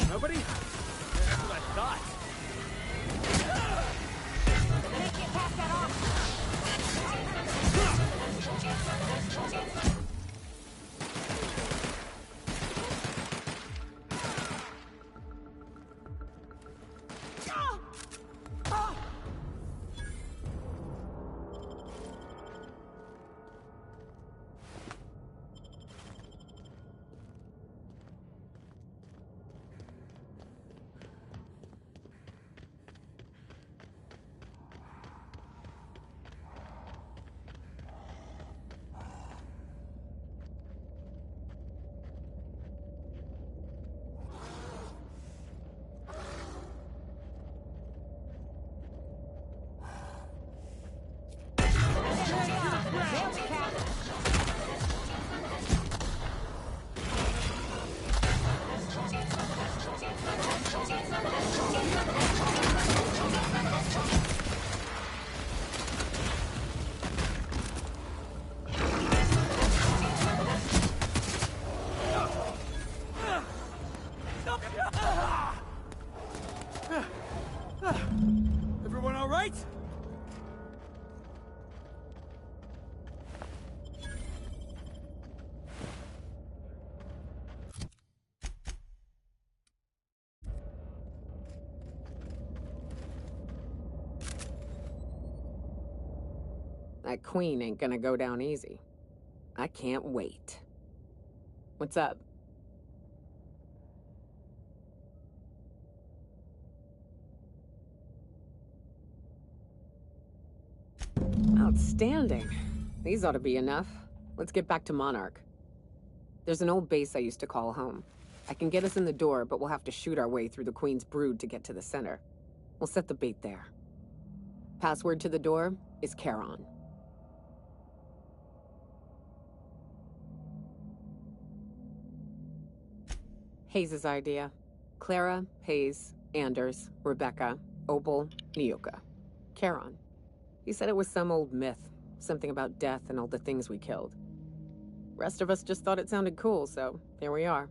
Nobody? That's what I thought. Can't get past that off. Everyone all right? That queen ain't gonna go down easy. I can't wait. What's up? Outstanding. These ought to be enough. Let's get back to Monarch. There's an old base I used to call home. I can get us in the door, but we'll have to shoot our way through the Queen's brood to get to the center. We'll set the bait there. Password to the door is Charon. Hayes' idea. Clara, Hayes, Anders, Rebecca, Opal, Nyoka. Charon. He said it was some old myth. Something about death and all the things we killed. Rest of us just thought it sounded cool, so here we are.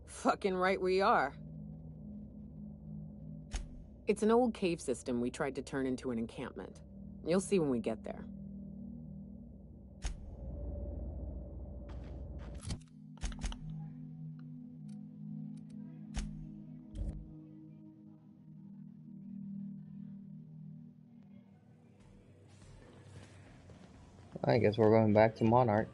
Fucking right we are. It's an old cave system we tried to turn into an encampment. You'll see when we get there. I guess we're going back to Monarch.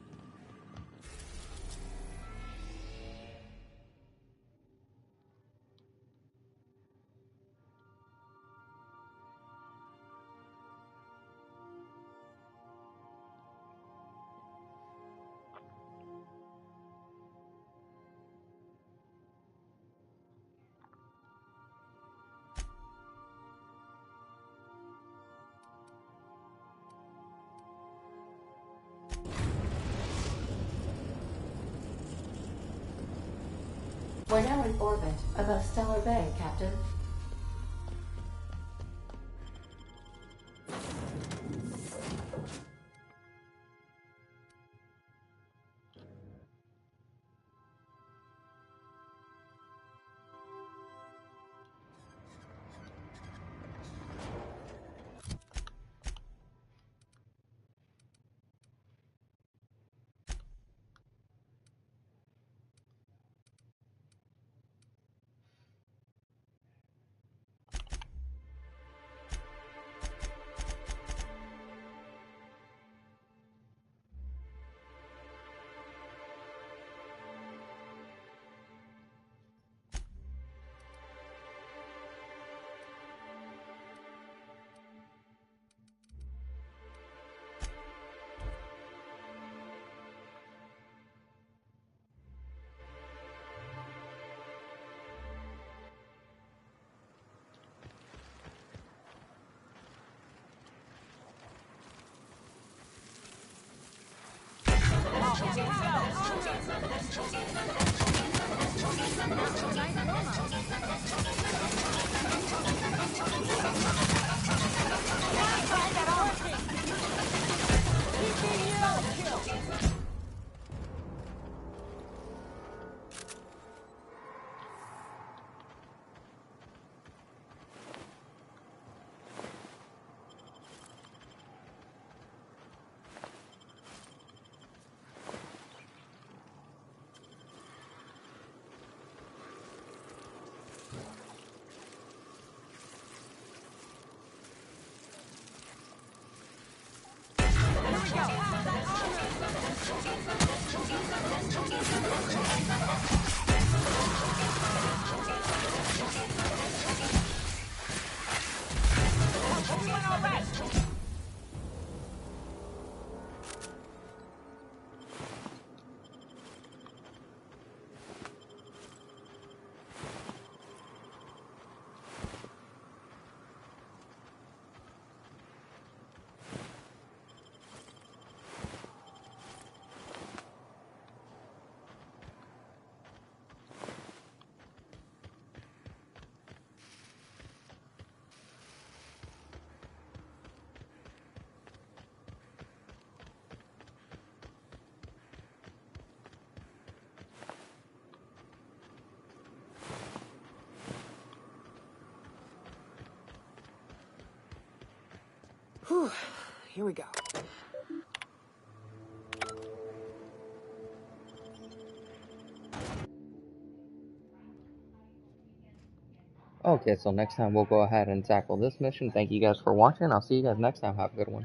We're now in orbit above Stellar Bay, Captain. Whew. Here we go. Okay, so next time we'll go ahead and tackle this mission. Thank you guys for watching. I'll see you guys next time. Have a good one.